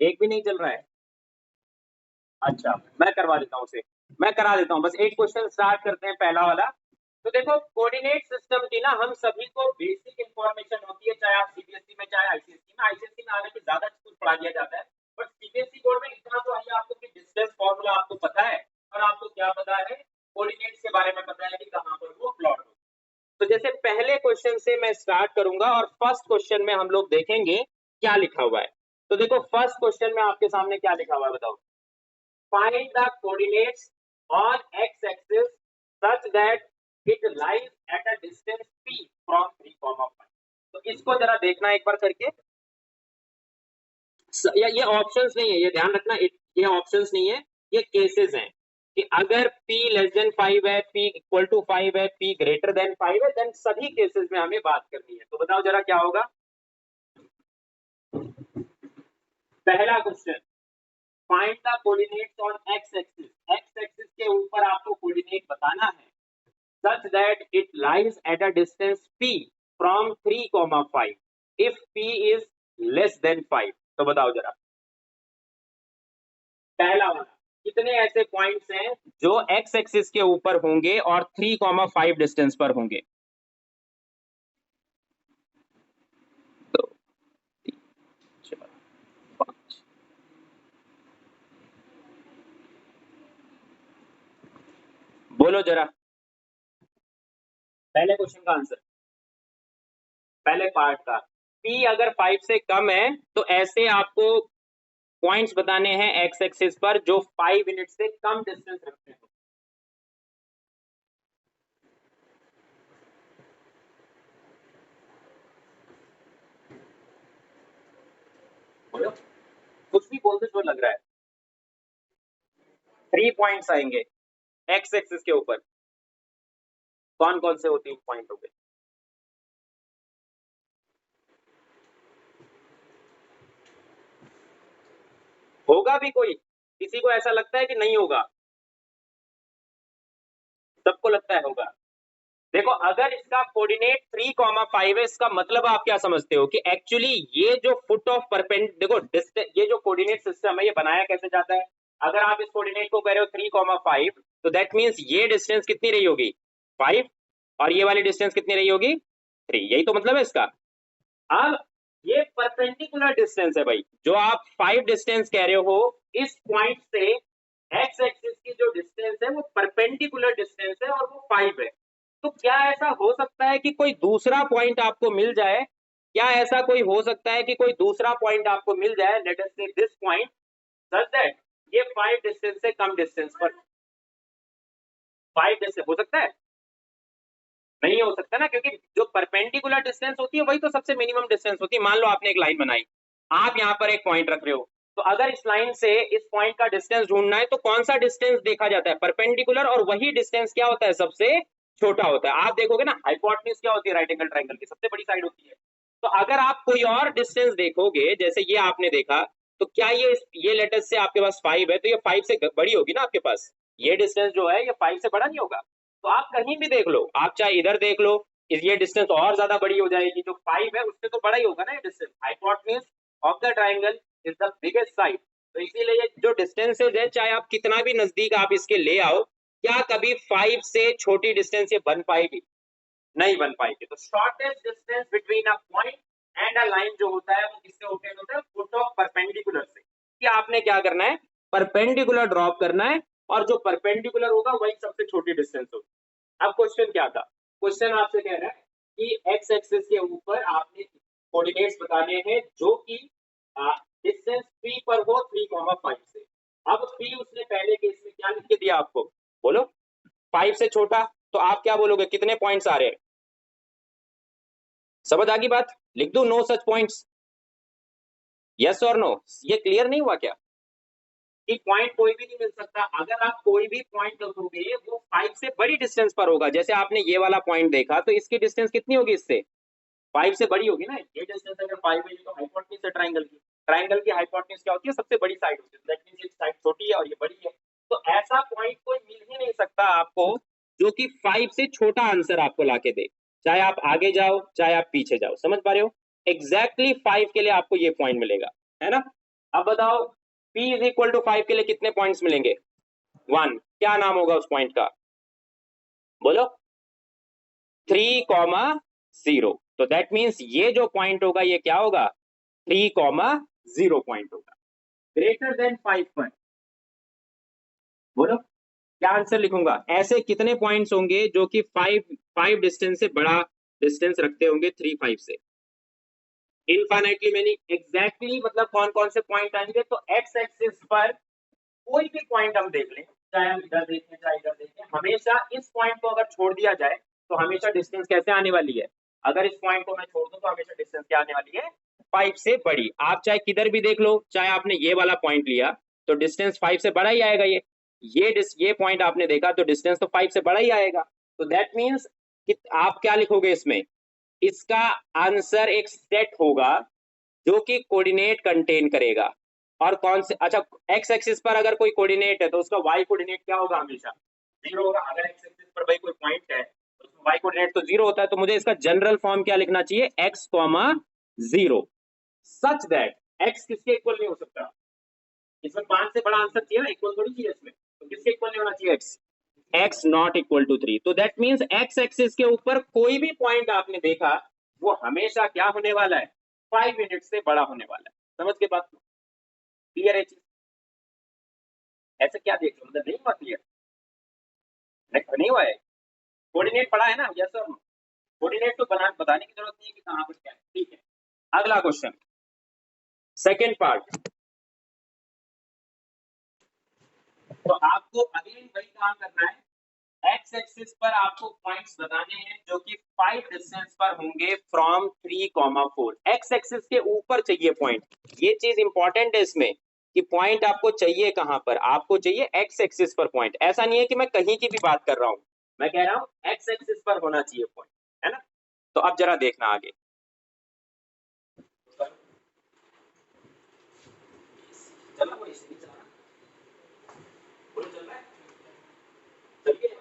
एक भी नहीं चल रहा है? अच्छा, मैं करवा देता हूँ उसे, मैं करा देता हूँ। बस एक क्वेश्चन स्टार्ट करते हैं, पहला वाला। तो देखो, कोऑर्डिनेट सिस्टम की ना हम सभी को बेसिक इंफॉर्मेशन होती है, चाहे आप सीबीएसई में चाहे आईसीएसई में। आईसीएसई में हालांकि ज्यादा कुछ पढ़ा दिया जाता है, बट सीबीएसई बोर्ड में इतना तो है आपको कि डिस्टेंस फॉर्मूला आपको पता है, और आपको क्या पता है, कोऑर्डिनेट्स के बारे में पता है कि कहाँ पर वो प्लॉट हो। तो जैसे पहले क्वेश्चन से मैं स्टार्ट करूंगा, और फर्स्ट क्वेश्चन में हम लोग देखेंगे क्या लिखा हुआ है। तो देखो, फर्स्ट क्वेश्चन में आपके सामने क्या लिखा हुआ है, बताओ। Find the coordinates on x-axis such that it lies at a distance p from 3,5। तो इसको जरा देखना एक बार करके। ये ऑप्शंस नहीं है, ये ध्यान रखना, ये ऑप्शंस नहीं है, ये केसेस हैं कि अगर p लेस देन 5 है, p इक्वल टू 5 है, p ग्रेटर देन 5 है, देन सभी केसेस में हमें बात करनी है। तो बताओ जरा क्या होगा। पहला question, find the coordinates on x axis. X axis के ऊपर आपको कोऑर्डिनेट बताना है such that it lies at a distance p from 3,5 if p is less than 5। तो बताओ जरा, पहला वाला, कितने ऐसे पॉइंट्स हैं जो x एक्सिस के ऊपर होंगे और 3,5 डिस्टेंस पर होंगे। दो, तीन, चार, पांच। बोलो जरा, पहले क्वेश्चन का आंसर, पहले पार्ट का। p अगर 5 से कम है तो ऐसे आपको पॉइंट्स बताने हैं एक्स एक्सिस पर जो 5 यूनिट से कम डिस्टेंस रखते हैं। बोलो, कुछ भी बोलते जो लग रहा है। 3 पॉइंट्स आएंगे एक्स एक्सिस के ऊपर, कौन कौन से वो 3 पॉइंट हो गए। होगा भी कोई, किसी को ऐसा लगता है कि नहीं होगा? सबको लगता है होगा। देखो, अगर इसका कोऑर्डिनेट 3,5 है, इसका मतलब आप क्या समझते हो कि एक्चुअली ये जो फुट ऑफ परपेंड, देखो ये जो कोऑर्डिनेट सिस्टम है ये बनाया कैसे जाता है। अगर आप इस कोऑर्डिनेट को कह रहे हो 3,5, तो दैट मींस ये डिस्टेंस कितनी रही होगी, 5, और ये वाली डिस्टेंस कितनी रही होगी, 3। यही तो मतलब है इसका। अब ये परपेंडिकुलर डिस्टेंस है भाई, जो आप 5 डिस्टेंस कह रहे हो, इस पॉइंट से एक्स एक्सिस की जो डिस्टेंस है वो परपेंडिकुलर डिस्टेंस है और वो 5 है। तो क्या ऐसा हो सकता है कि कोई दूसरा पॉइंट आपको मिल जाए, क्या ऐसा कोई हो सकता है कि कोई दूसरा पॉइंट आपको मिल जाए, लेट अस से दिस पॉइंट, सच दैट ये 5 डिस्टेंस से कम डिस्टेंस पर, 5 डिस्टेंस हो सकता है? नहीं हो सकता ना, क्योंकि जो परपेंडिकुलर डिस्टेंस होती है वही तो सबसे मिनिमम डिस्टेंस होती है। मान लो आपने एक लाइन बनाई, आप यहाँ पर एक पॉइंट रख रहे हो, तो अगर इस लाइन से इस पॉइंट का डिस्टेंस ढूंढना है तो कौन सा डिस्टेंस देखा जाता है, परपेंडिकुलर, और वही डिस्टेंस क्या होता है, सबसे छोटा होता है। आप देखोगे ना, हाइपोटेन्यूज क्या होती है, राइट एंगल ट्रायंगल की सबसे बड़ी साइड होती है। तो अगर आप कोई और डिस्टेंस देखोगे, जैसे ये आपने देखा, तो क्या ये लेटेस्ट से आपके पास 5 है, तो ये 5 से बड़ी होगी ना आपके पास, ये डिस्टेंस जो है ये 5 से बड़ा नहीं होगा। तो आप कहीं भी देख लो, आप चाहे इधर देख लो, ये डिस्टेंस और ज्यादा बड़ी हो जाएगी, जो 5 है उससे तो बड़ा ही होगा ना ये distance. Hypotenuse of the triangle is the biggest side. तो इसीलिए ये जो डिस्टेंसेज है, चाहे आप कितना भी नजदीक आप इसके ले आओ, क्या कभी 5 से छोटी डिस्टेंस ये बन पाएगी, नहीं बन पाएगी। तो shortest distance between a point and a line जो होता है वो किससे ओबटेन होता है, फुट ऑफ परपेंडिकुलर से। कि आपने क्या करना है, परपेंडिकुलर ड्रॉप करना है, और जो परपेंडिकुलर होगा वही सबसे छोटी डिस्टेंस होगी। अब क्वेश्चन क्या था, क्वेश्चन आपसे कह रहा है कि एक्स एक्सिस के ऊपर आपने कोऑर्डिनेट्स बताने हैं जो कि डिस्टेंस p पर हो 3,5 से। अब p उसने पहले केस में क्या लिख के दिया आपको, बोलो, 5 से छोटा। तो आप क्या बोलोगे, कितने पॉइंट्स आ रहे हैं, समझ आ गई बात, लिख दो नो सच पॉइंट्स, यस और नो। ये क्लियर नहीं हुआ क्या कि पॉइंट कोई भी नहीं मिल सकता। अगर आप कोई भी पॉइंट रखोगे वो 5 से बड़ी डिस्टेंस पर होगा। जैसे आपने ये वाला पॉइंट देखा, तो इसकी डिस्टेंस कितनी होगी, इससे 5 से बड़ी होगी ना। ये डिस्टेंस अगर 5 है, तो हाइपोटेन्यूज है ट्रायंगल की, ट्रायंगल की हाइपोटेन्यूज क्या होती है, सबसे बड़ी साइड होती है। दैट मींस ये साइड छोटी है और ये बड़ी है। तो ऐसा पॉइंट कोई मिल ही नहीं सकता आपको जो कि 5 से छोटा आंसर आपको लाके दे, चाहे आप आगे जाओ चाहे आप पीछे जाओ। समझ पा रहे हो, एग्जैक्टली 5 के लिए आपको ये पॉइंट मिलेगा, है ना। अब बताओ p इज इक्वल टू 5 के लिए कितने पॉइंट्स मिलेंगे? 1। क्या नाम होगा उस पॉइंट का? बोलो। 3,0। तो दैट मीन्स ये जो पॉइंट होगा ये क्या होगा? 3,0 पॉइंट होगा, ग्रेटर देन 5 पर। बोलो क्या आंसर लिखूंगा? ऐसे कितने पॉइंट्स होंगे जो कि 5 डिस्टेंस से बड़ा डिस्टेंस रखते होंगे 3, 5 से? इनफाइनाइटली मैनी एग्जैक्टली, मतलब कौन कौन से पॉइंट आएंगे? तो एक्स एक्सिस पर कोई भी पॉइंट हम देख लें, चाहे हम इधर देखें चाहे इधर देखें, हमेशा इस पॉइंट को अगर छोड़ दिया जाए तो हमेशा डिस्टेंस कैसे आने वाली है? अगर इस पॉइंट को मैं छोड़ दूं तो हमेशा डिस्टेंस क्या आने वाली है? 5 से बड़ी। आप चाहे किधर भी देख लो, चाहे आपने ये वाला पॉइंट लिया तो डिस्टेंस 5 से बड़ा ही आएगा। ये पॉइंट आपने देखा तो डिस्टेंस तो 5 से बड़ा ही आएगा। तो दैट मीन्स कि आप क्या लिखोगे इसमें? इसका आंसर एक सेट होगा जो कि कोऑर्डिनेट कंटेन करेगा। और कौन से? अच्छा, एक्स एक्सिस पर अगर कोई कोऑर्डिनेट है तो उसका वाई कोऑर्डिनेट क्या होगा? हमेशा 0 होगा। अगर एक्स एक्सिस पर भाई कोई पॉइंट है तो उसका वाई कोऑर्डिनेट तो 0 होता है। तो मुझे इसका जनरल फॉर्म क्या लिखना चाहिए? x, 0 सच दैट x किसके इक्वल नहीं हो सकता? इसमें 5 से बड़ा आंसर चाहिए ना, इक्वल थोड़ी चाहिए इसमें। तो किसके इक्वल नहीं होना चाहिए? x not equal to 3। तो दैट मीन्स x एक्सिस के ऊपर कोई भी पॉइंट आपने देखा वो हमेशा क्या होने वाला है? 5 यूनिट से बड़ा होने वाला है। समझ के बात? क्लियर है चीज? ऐसे क्या देख लो, मतलब नहीं हुआ क्लियर? नहीं हुआ है? कोऑर्डिनेट पढ़ा है ना? यस और नो? कोऑर्डिनेट तो बताने की जरूरत नहीं है कि कहां पर क्या है। ठीक है, अगला क्वेश्चन, सेकंड पार्ट। तो आपको अगेन वही काम करना है। एक्स एक्सिस पर आपको पॉइंट्स बताने हैं जो कि 5 डिस्टेंस पर होंगे फ्रॉम 3,4। एक्स एक्सिस के ऊपर चाहिए पॉइंट। ये चीज इंपॉर्टेंट है इसमें कि पॉइंट आपको चाहिए कहां पर? आपको चाहिए एक्स एक्सिस पर पॉइंट। ऐसा नहीं है कि मैं कहीं की भी बात कर रहा हूं, मैं कह रहा हूं एक्स एक्सिस पर होना चाहिए पॉइंट, है ना? तो अब जरा देखना आगे। चला वो इसी चला चल रहा है, चलिए।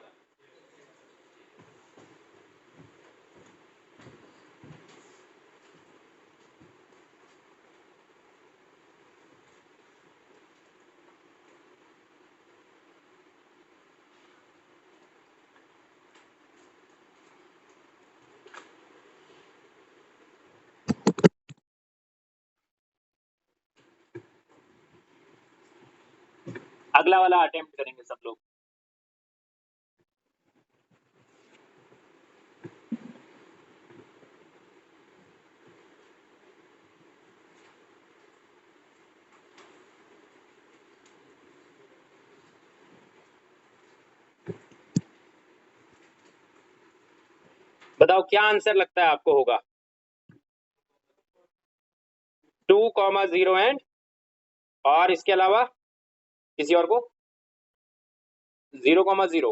अगला वाला अटेम्प्ट करेंगे सब लोग। बताओ क्या आंसर लगता है आपको होगा? 2,0 एंड और इसके अलावा किसी और को 0,0।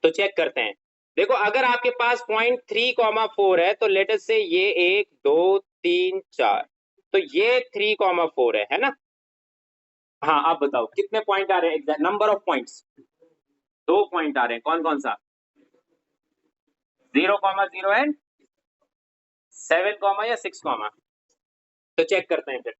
तो चेक करते हैं। देखो अगर आपके पास पॉइंट 3,4 है तो लेट अस से ये 1 2 3 4, तो ये 3,4 है ना? हाँ, आप बताओ कितने पॉइंट आ रहे हैं? Exact number of points 2 point आ रहे हैं। कौन कौन सा? 0,0 एंड 7, या 6। तो चेक करते हैं फिर।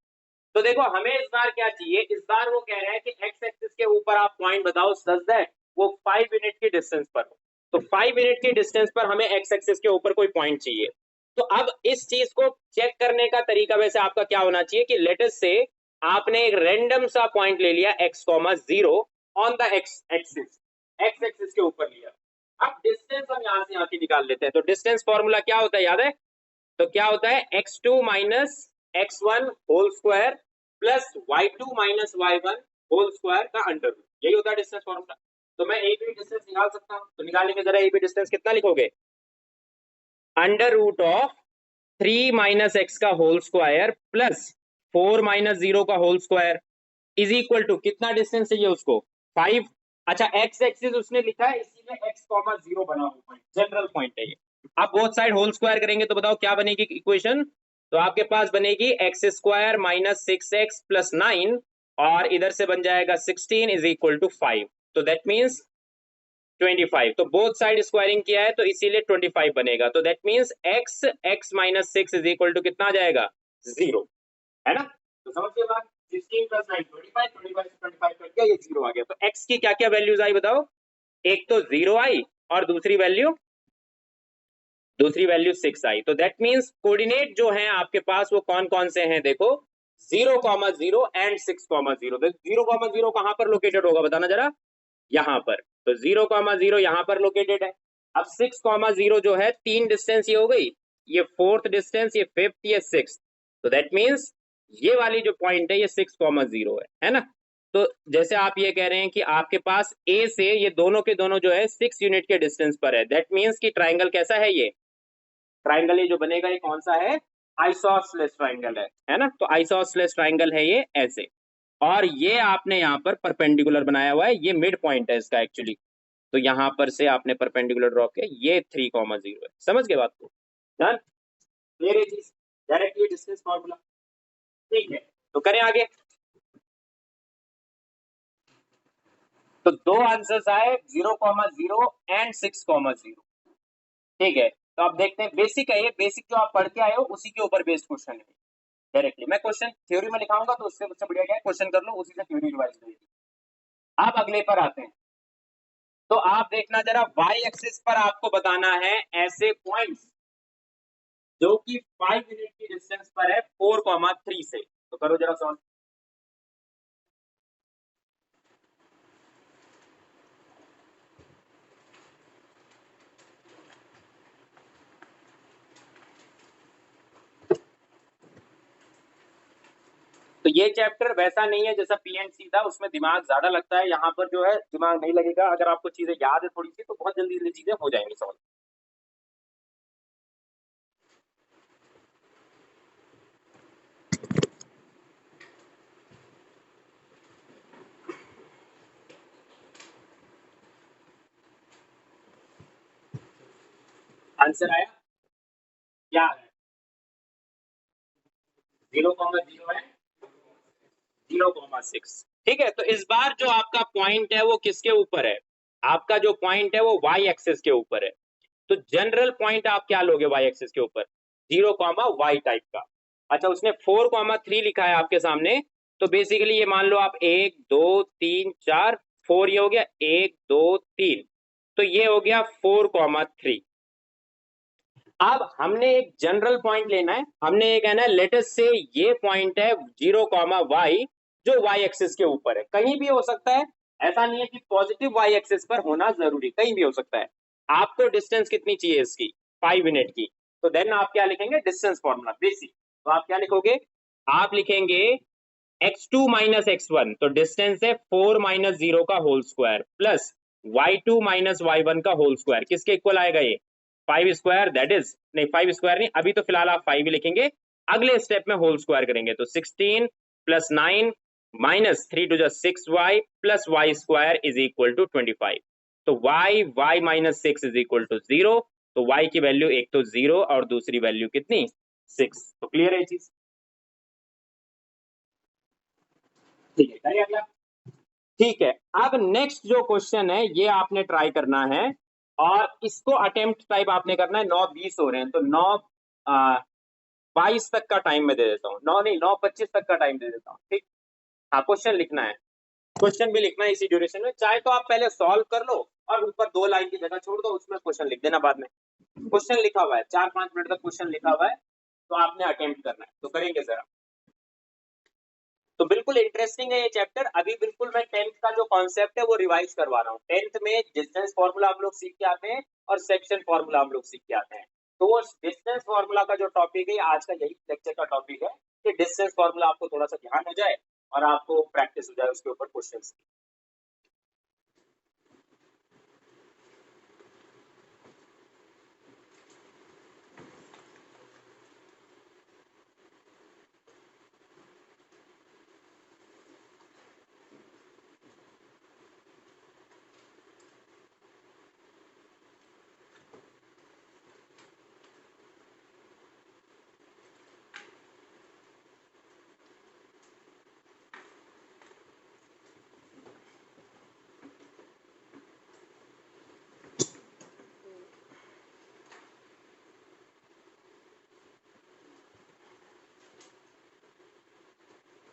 तो देखो हमें इस बार क्या चाहिए? इस बार वो कह रहा है कि एक्स एक्सिस के ऊपर आप पॉइंट बताओ सच दैट वो 5 यूनिट की डिस्टेंस पर हो। तो 5 यूनिट की डिस्टेंस पर हमें एक्स एक्सिस के ऊपर कोई पॉइंट चाहिए। तो अब इस चीज को चेक करने का तरीका वैसे आपका क्या होना चाहिए कि लेटेस्ट से आपने एक रैंडम सा पॉइंट ले लिया x, 0 on the x axis के ऊपर लिया। अब डिस्टेंस हम यहां से यहां की निकाल लेते हैं। तो डिस्टेंस फॉर्मूला क्या होता है याद है? तो क्या होता है? x2 minus x1 whole square plus y2 minus y1 whole square का अंडर रूट। यही होता है डिस्टेंस फॉर्मूला। तो मैं ए बी डिस्टेंस निकाल सकता हूं। तो निकालने में जरा ए बी डिस्टेंस कितना लिखोगे? Under root of 3 minus x का होल स्क्वायर प्लस 4 माइनस 0 का whole square is equal to कितना डिस्टेंस चाहिए उसको? 5। अच्छा, एक्स एक्सिस उसने लिखा है इसीलिए x, 0 बना हुआ पॉइंट, जनरल पॉइंट है ये। आप बोथ साइड होल स्क्वायर करेंगे तो बताओ क्या बनेगी इक्वेशन? तो आपके पास बनेगी x square minus 6x plus 9 और इधर से बन जाएगा 16 इज इक्वल टू 5। तो दैट मीन्स 25। तो बोथ साइड स्क्वायरिंग किया है तो इसीलिए 25 बनेगा। तो that means x minus 6 is equal to कितना आ जाएगा? 0, है ना? समझ गए बात। 16 प्लस 9 25, 25 से 25 कट गया, ये 0 आ गया। तो x की क्या क्या वैल्यूज आई बताओ? एक तो 0 आई और दूसरी वैल्यू 6 आई। तो दैट मीन्स कोऑर्डिनेट जो है आपके पास वो कौन कौन से हैं देखो, 0,0 एंड 6,0। तो 0,0 कहां पर लोकेटेड होगा बताना जरा? यहां पर। तो 0,0 यहां पर लोकेटेड है। अब 6,0 जो है, तीन डिस्टेंस ये हो गई, ये फोर्थ डिस्टेंस, ये फिफ्थ, ये सिक्स। तो दैट मीन्स ये वाली जो पॉइंट है ये 6,0 है ना। तो जैसे आप ये कह रहे हैं कि आपके पास ए से ये दोनों के दोनों जो है 6 यूनिट के डिस्टेंस पर है, दैट मीन्स कि ट्राइंगल कैसा है? ये ट्राइंगल ये जो बनेगा ये कौन सा है? आइसोसेलेस ट्राइंगल है ना। तो आइसोसेलेस ट्राइंगल है ये ऐसे, और ये आपने यहाँ पर परपेंडिकुलर बनाया हुआ है, ये मिड पॉइंट है इसका एक्चुअली। तो यहां पर से आपने परपेंडिकुलर ड्रॉ किया, ये 3,0 है। समझ गए बात को? डन, क्लियर है चीज? डायरेक्टली डिस्टेंस फार्मूला, ठीक है। तो करें आगे। तो दो आंसर्स आए, 0,0 एंड 6,0। ठीक है। तो अब देखते हैं, बेसिक है ये, बेसिक जो आप पढ़ के आए हो उसी के ऊपर बेस्ड क्वेश्चन है डायरेक्टली। मैं क्वेश्चन थ्योरी में लिखाऊंगा तो उससे बढ़िया क्या है, क्वेश्चन कर लो, उसी से थ्योरी रिवाइज करेगी। आप अगले पर आते हैं। तो आप देखना जरा, वाई एक्सिस पर आपको बताना है ऐसे पॉइंट्स जो कि 5 यूनिट की डिस्टेंस पर है 4,3 से। तो करो जरा सॉल्व। तो ये चैप्टर वैसा नहीं है जैसा पीएनसी था, उसमें दिमाग ज्यादा लगता है। यहाँ पर जो है दिमाग नहीं लगेगा। अगर आपको चीजें याद है थोड़ी सी तो बहुत जल्दी जल्दी चीजें हो जाएंगी सॉल्व। आंसर आया क्या है? 0,0 है, 0,6। ठीक है। तो इस बार जो आपका पॉइंट है वो किसके ऊपर है? आपका जो पॉइंट है वो वाई एक्सिस के ऊपर है। तो जनरल पॉइंट आप क्या लोगे वाई एक्सिस के ऊपर? 0,y टाइप का। अच्छा, उसने 4,3 लिखा है आपके सामने। तो बेसिकली ये मान लो आप 1 2 3 4, 4 ये हो गया, 1 2 3। तो ये हो गया 4,3। अब हमने एक जनरल पॉइंट लेना है। हमने ये कहना है लेटस से ये पॉइंट है 0,y, जो y एक्सिस के ऊपर है। कहीं भी हो सकता है, ऐसा नहीं है कि पॉजिटिव y एक्सिस पर होना जरूरी, कहीं भी हो सकता है। आपको डिस्टेंस कितनी चाहिए इसकी? 5 यूनिट की। तो देन आप क्या लिखेंगे? Distance formula basic. तो आप क्या लिखोगे? आप लिखेंगे x2 माइनस x1। तो डिस्टेंस है 4 माइनस 0 का whole square plus y2 minus y1 का होल स्क्वायर। किसके इक्वल आएगा ये? 5 स्क्वायर, दैट इज, नहीं 5 स्क्वायर नहीं, अभी तो फिलहाल आप 5 ही लिखेंगे, अगले स्टेप में होल स्क्वायर करेंगे। तो 16 plus 9 minus 3 two 6y plus y square is equal to 25। तो y minus 6 is equal to 0। तो y की वैल्यू एक तो 0 और दूसरी वैल्यू कितनी? 6। तो क्लियर है चीज? ठीक है, करिए अगला। ठीक है। अब नेक्स्ट जो क्वेश्चन है ये आपने ट्राई करना है, और इसको अटेम्प्ट टाइप आपने करना है। 9:20 हो रहे हैं, तो 9:22 तक का टाइम मैं दे देता हूँ, 9 नहीं 9:25 तक का टाइम दे देता हूँ। ठीक। हाँ, क्वेश्चन लिखना है, क्वेश्चन भी लिखना है इसी ड्यूरेशन में। चाहे तो आप पहले सॉल्व कर लो और ऊपर 2 लाइन की जगह छोड़ दो, उसमें क्वेश्चन लिख देना बाद में। क्वेश्चन लिखा हुआ है, 4-5 मिनट तक क्वेश्चन लिखा हुआ है, तो आपने अटेम्प्ट करना है। तो करेंगे जरा। तो बिल्कुल इंटरेस्टिंग है ये चैप्टर। अभी बिल्कुल मैं 10th का जो कॉन्सेप्ट है वो रिवाइज करवा रहा हूँ। 10th में डिस्टेंस फॉर्मूला आप लोग सीख के आते हैं और सेक्शन फॉर्मूला आप लोग सीख के आते हैं। तो वो डिस्टेंस फॉर्मूला का जो टॉपिक है आज का, यही लेक्चर का टॉपिक है कि डिस्टेंस फॉर्मूला आपको थोड़ा सा ध्यान हो जाए और आपको प्रैक्टिस हो जाए उसके ऊपर क्वेश्चन।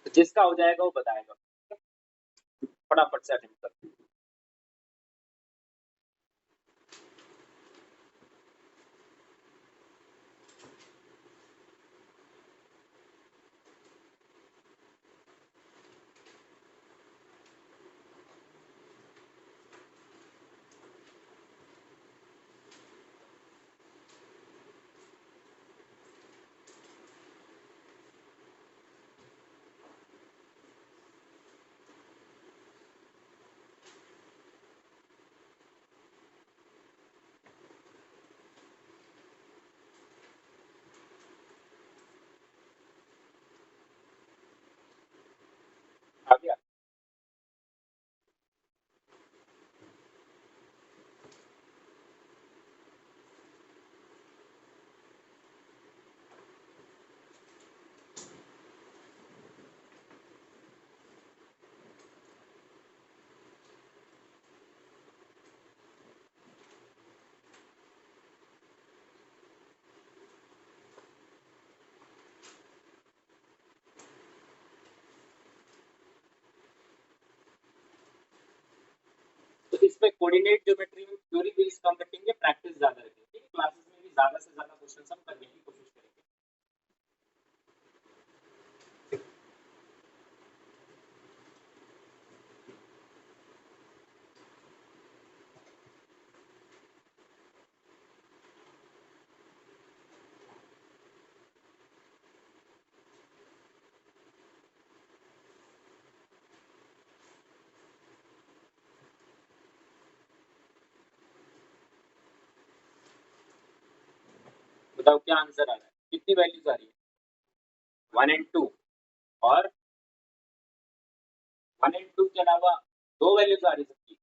तो जिसका हो जाएगा वो बताएगा, फटाफट से अटेम्प्ट कर। आ गया? तो इसमें कोऑर्डिनेट ज्योमेट्री में थ्योरी बेस्ड कम रखेंगे, प्रैक्टिस ज्यादा रखेंगे। क्लासेस में भी ज्यादा से ज्यादा क्वेश्चन हम करने की कोशिश करेंगे। बताओ क्या आंसर आ रहा है, कितनी वैल्यूज आ रही है? 1 एंड 2, और 1 एंड 2 के अलावा 2 वैल्यूज आ रही सबकी।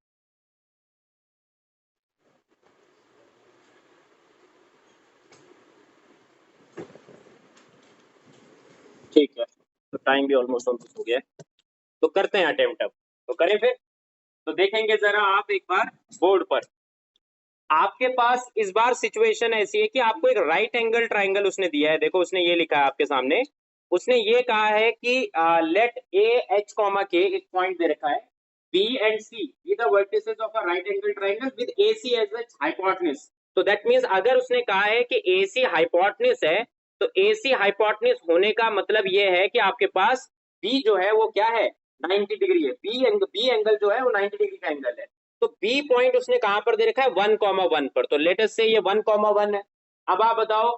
ठीक है, तो टाइम भी ऑलमोस्ट हो गया है, तो करते हैं अटेम्प्ट अब। तो करें फिर। तो देखेंगे जरा आप एक बार बोर्ड पर, आपके पास इस बार सिचुएशन ऐसी है कि आपको एक राइट एंगल ट्राइंगल उसने दिया है। देखो उसने ये लिखा है आपके सामने, उसने ये कहा है कि लेट ए एच कॉमा के, एक पॉइंट दे रखा है, B and C be the vertices of a right angle triangle with A C as its hypotenuse. तो दैट मींस अगर उसने कहा है कि ए सी हाइपोटेन्यूज है, तो ए सी हाइपोटेन्यूज होने का मतलब ये है कि आपके पास बी जो है वो क्या है, 90 डिग्री है। बी एंगल जो है वो 90 डिग्री का एंगल है। तो बी पॉइंट उसने कहां पर दे रखा है, 1,1 पर। तो लेट अस से ये 1,1 है। अब आप बताओ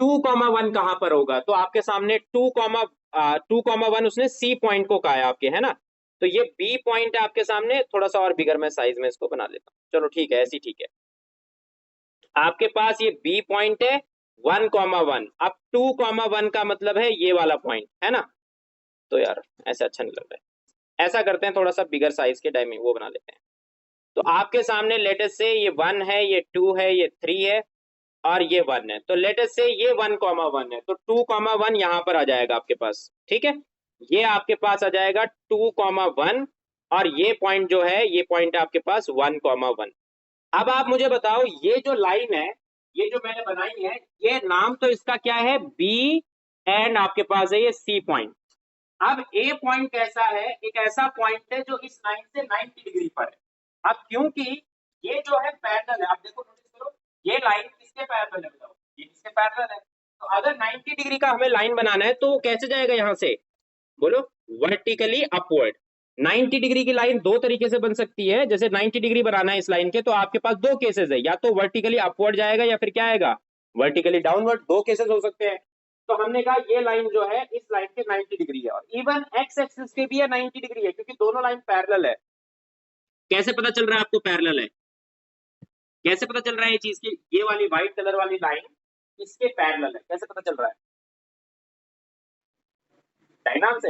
2,1 कहां पर होगा? तो आपके सामने 2,1 उसने सी पॉइंट को कहा है आपके, है ना। तो ये बी पॉइंट है आपके सामने, थोड़ा सा और बिगर मैं साइज में इसको बना लेता हूँ। चलो ठीक है, ऐसी ठीक है। आपके पास ये बी पॉइंट है 1,1। अब 2,1 का मतलब है ये वाला पॉइंट, है ना। तो यार ऐसा अच्छा नहीं लग रहा है, ऐसा करते हैं थोड़ा सा बिगर साइज के डायमेंशन वो बना लेते हैं। तो आपके सामने लेटेस्ट से ये 1 है, ये 2 है, ये 3 है, और ये 1 है। तो लेटेस्ट से ये 1,1 है, तो 2,1 यहां पर आ जाएगा आपके पास, ठीक है। ये आपके पास आ जाएगा 2,1, और ये पॉइंट जो है, ये पॉइंट है आपके पास 1,1। अब आप मुझे बताओ, ये जो लाइन है, ये जो मैंने बनाई है, ये नाम तो इसका क्या है, बी, एंड आपके पास है ये सी पॉइंट। अब ए पॉइंट कैसा है, एक ऐसा पॉइंट है जो इस लाइन से 90 डिग्री पर है। अब क्योंकि ये जो है पैरेलल है, आप देखो नोटिस करो, ये लाइन किसके पैरेलल है बताओ, ये किसके पैरेलल है। तो अगर 90 डिग्री का हमें लाइन बनाना है तो वो कैसे जाएगा यहां से, बोलो, वर्टिकली अपवर्ड। 90 डिग्री की लाइन दो तरीके से बन सकती है। जैसे 90 डिग्री बनाना है इस लाइन के, तो आपके पास दो केसेस है, या तो वर्टिकली अपवर्ड जाएगा या फिर क्या आएगा, वर्टिकली डाउनवर्ड। दो केसेस हो सकते हैं। तो हमने कहा ये लाइन जो है इस लाइन के 90 डिग्री है, और इवन एक्स एक्सिस के भी 90 डिग्री है, क्योंकि दोनों लाइन पैरेलल है। कैसे पता चल रहा है आपको पैरेलल है, कैसे पता चल रहा है ये चीज की, ये वाली व्हाइट कलर वाली लाइन इसके पैरेलल है, कैसे पता चल रहा है, डायग्राम से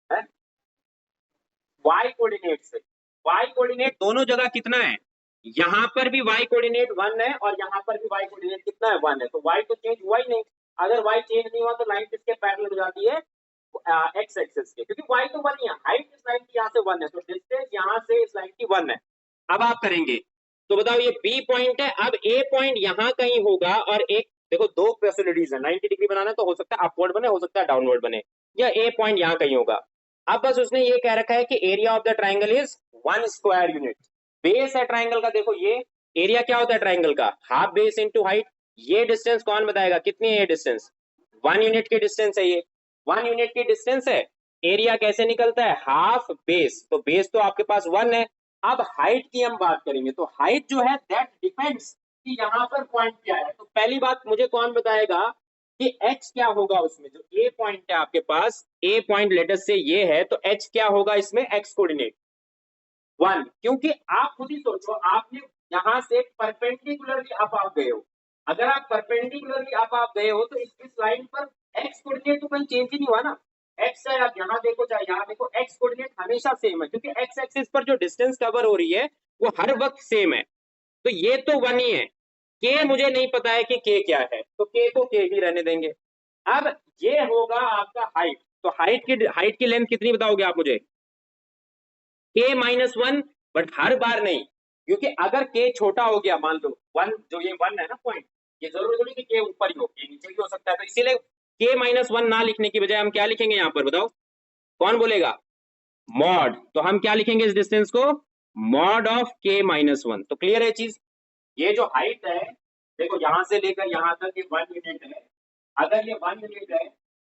है, वाई कोऑर्डिनेट से। वाई कोऑर्डिनेट दोनों जगह कितना है, यहां पर भी वाई कोऑर्डिनेट 1 है, और यहां पर भी वाई कोऑर्डिनेट कितना है, 1 है। तो वाई तो चेंज हुआ ही नहीं। अगर वाई चेंज नहीं हुआ तो लाइन किसके पैरेलल हो जाती है, एक्स एक्सिस के, क्योंकि वाई तो 1 ही है, हाइट इस लाइन की यहाँ से 1 है, तो डिस्टेंस यहाँ से इस लाइन की 1 है। अब आप करेंगे तो बताओ, ये बी पॉइंट है, अब ए पॉइंट यहाँ कहीं होगा, और एक देखो दो पॉसिबिलिटीज है, 90 डिग्री बनाना है तो हो सकता है अपवर्ड बने, हो सकता है डाउनवर्ड बने। या ए पॉइंट यहाँ कहीं होगा। अब बस उसने ये कह रखा है कि area of the triangle is 1 square unit. Base है ट्राइंगल का, देखो ये एरिया क्या होता है ट्राइंगल का, हाफ बेस इंटू हाइट। ये डिस्टेंस कौन बताएगा, कितनी है ये डिस्टेंस, 1 यूनिट की डिस्टेंस है ये, 1 यूनिट की डिस्टेंस है। एरिया कैसे निकलता है, हाफ बेस, तो बेस तो आपके पास 1 है। अब हाइट की हम बात करेंगे, तो हाइट जो है दैट डिपेंड्स कि यहाँ पर पॉइंट क्या है। तो पहली बात मुझे कौन बताएगा कि x क्या होगा उसमें, जो a पॉइंट है आपके पास, a पॉइंट लेटर से ये है, तो h क्या होगा इसमें, x कोऑर्डिनेट 1, क्योंकि आप खुद ही सोचो, आपने यहां से परपेंडिकुलरली अप आप गए हो, अगर आप परपेंडिकुलरली अप आप गए हो तो इस लाइन पर x कोऑर्डिनेट तो कहीं चेंज ही नहीं हुआ ना। x है, आप यहाँ देखो चाहे यहाँ देखो, x कोऑर्डिनेट हमेशा सेम है, क्योंकि x एक्सिस पर जो डिस्टेंस कवर हो रही है वो हर वक्त सेम है। तो ये तो 1 ही है। k मुझे नहीं पता है कि k क्या है, तो k को k ही रहने देंगे। अब ये होगा आपका हाइट, तो हाइट की लेंथ कितनी बताओगे आप मुझे, k माइनस 1, बट हर बार नहीं, क्योंकि अगर k छोटा हो गया, मान लो 1, जो ये 1 है ना पॉइंट, ये जरूरी थोड़ी कि k ऊपर ही हो, ये नीचे भी हो सकता है, तो इसीलिए k माइनस 1 ना लिखने की बजाय हम क्या लिखेंगे यहाँ पर, बताओ कौन बोलेगा, मॉड। तो हम क्या लिखेंगे इस डिस्टेंस को, मॉड ऑफ k माइनस 1। तो क्लियर है चीज। ये जो हाइट है, देखो यहां से लेकर यहां तक ये 1 यूनिट है, अगर ये 1 यूनिट है,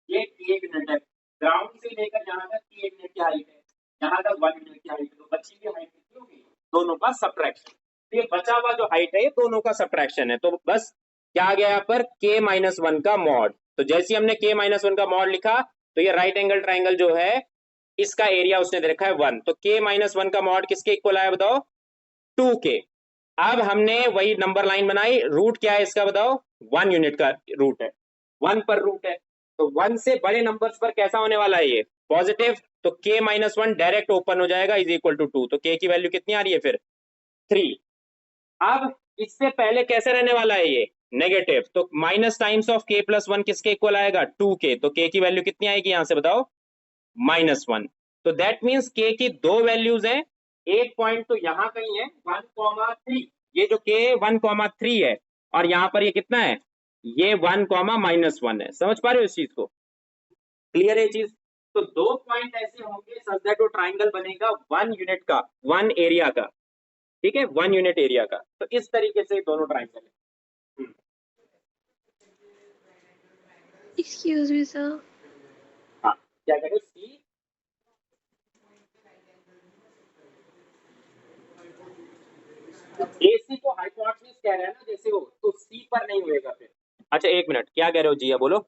ये 1 यूनिट है, ग्राउंड से लेकर यहाँ तक 1 यूनिट की हाइट है, यहाँ तक 1 यूनिट की हाइट है, तो बची हुई हाइट कितनी होगी, दोनों का सब्ट्रैक्शन। तो ये बचा हुआ जो हाइट है ये दोनों का सब्ट्रैक्शन है, तो बस क्या आ गया यहाँ पर, k माइनस 1 का मॉड। तो जैसे ही हमने k माइनस 1 का मॉड लिखा, तो ये राइट एंगल ट्राइंगल जो है इसका एरिया उसने दे रखा है 1, तो k माइनस 1 का मॉड किसके इक्वल आया बताओ, 2k। अब हमने वही नंबर लाइन बनाई, रूट क्या है इसका बताओ, 1 यूनिट का रूट है, 1 पर रूट है, तो 1 से बड़े नंबर्स पर कैसा होने वाला है ये, पॉजिटिव, तो k माइनस 1 डायरेक्ट ओपन हो जाएगा, इज इक्वल टू 2, तो k की वैल्यू कितनी आ रही है फिर 3। अब इससे पहले कैसे रहने वाला है ये, नेगेटिव, तो minus times of k plus 1 किसके इक्वल आएगा, 2k, तो k की वैल्यू कितनी आएगी यहां से बताओ, -1। तो दैट मीन्स k की दो वैल्यूज हैं, एक पॉइंट तो यहां कहीं है 1,3, ये जो k 1,3 है, और यहां पर ये कितना है, ये 1,-1 है। समझ पा रहे हो इस चीज को, क्लियर है चीज। तो दो पॉइंट ऐसे होंगे सच दैट वो ट्राइंगल बनेगा 1 यूनिट का, 1 एरिया का, ठीक है, 1 यूनिट एरिया का। तो इस तरीके से दोनों ट्राइंगल है। Excuse me, sir. हाँ, क्या कह रहे हो, सी AC को हाइपोटेन्यूज कह रहे हैं ना जैसे वो, तो C पर नहीं होएगा फिर। अच्छा एक मिनट, क्या कह रहे हो जिया, बोलो।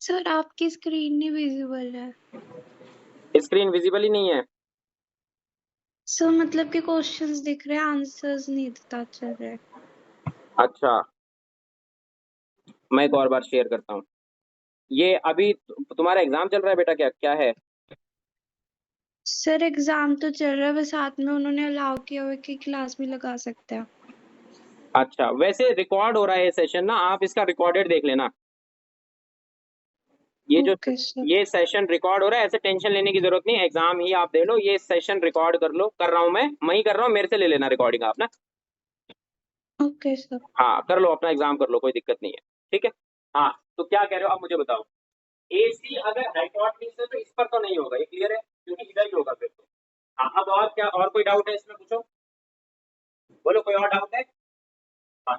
सर आपकी स्क्रीन नहीं विजिबल है। स्क्रीन विजिबल ही नहीं है, सर मतलब कि क्वेश्चंस दिख रहे हैं, आंसर्स नहीं पता चल रहे। अच्छा मैं एक और बार शेयर करता हूँ। ये अभी तुम्हारा एग्जाम चल रहा है बेटा, क्या क्या है, सर एग्जाम तो चल रहा है, बस साथ में उन्होंने अलाउ किया हुआ है कि क्लास भी लगा सकते हैं। अच्छा वैसे रिकॉर्ड हो रहा है ये सेशन ना, आप इसका रिकॉर्डेड देख लेना, ये जो ओके सर। ये सेशन रिकॉर्ड हो रहा है, ऐसे टेंशन लेने की जरूरत नहीं, एग्जाम ही आप दे लो, ये सेशन रिकॉर्ड कर लो, कर रहा हूँ मैं ही कर रहा हूँ, मेरे से ले लेना रिकॉर्डिंग आप ना। Okay sir. हाँ कर लो, अपना एग्जाम कर लो, कोई दिक्कत नहीं है, ठीक है। हाँ तो क्या कह रहे हो अब मुझे बताओ, AC अगर हाइपोटेन्यूज है तो इस पर तो नहीं होगा, ये क्लियर है, क्योंकि इधर ही होगा फिर तो। हाँ अब और क्या, और कोई डाउट है इसमें, पूछो, बोलो कोई और डाउट है। हाँ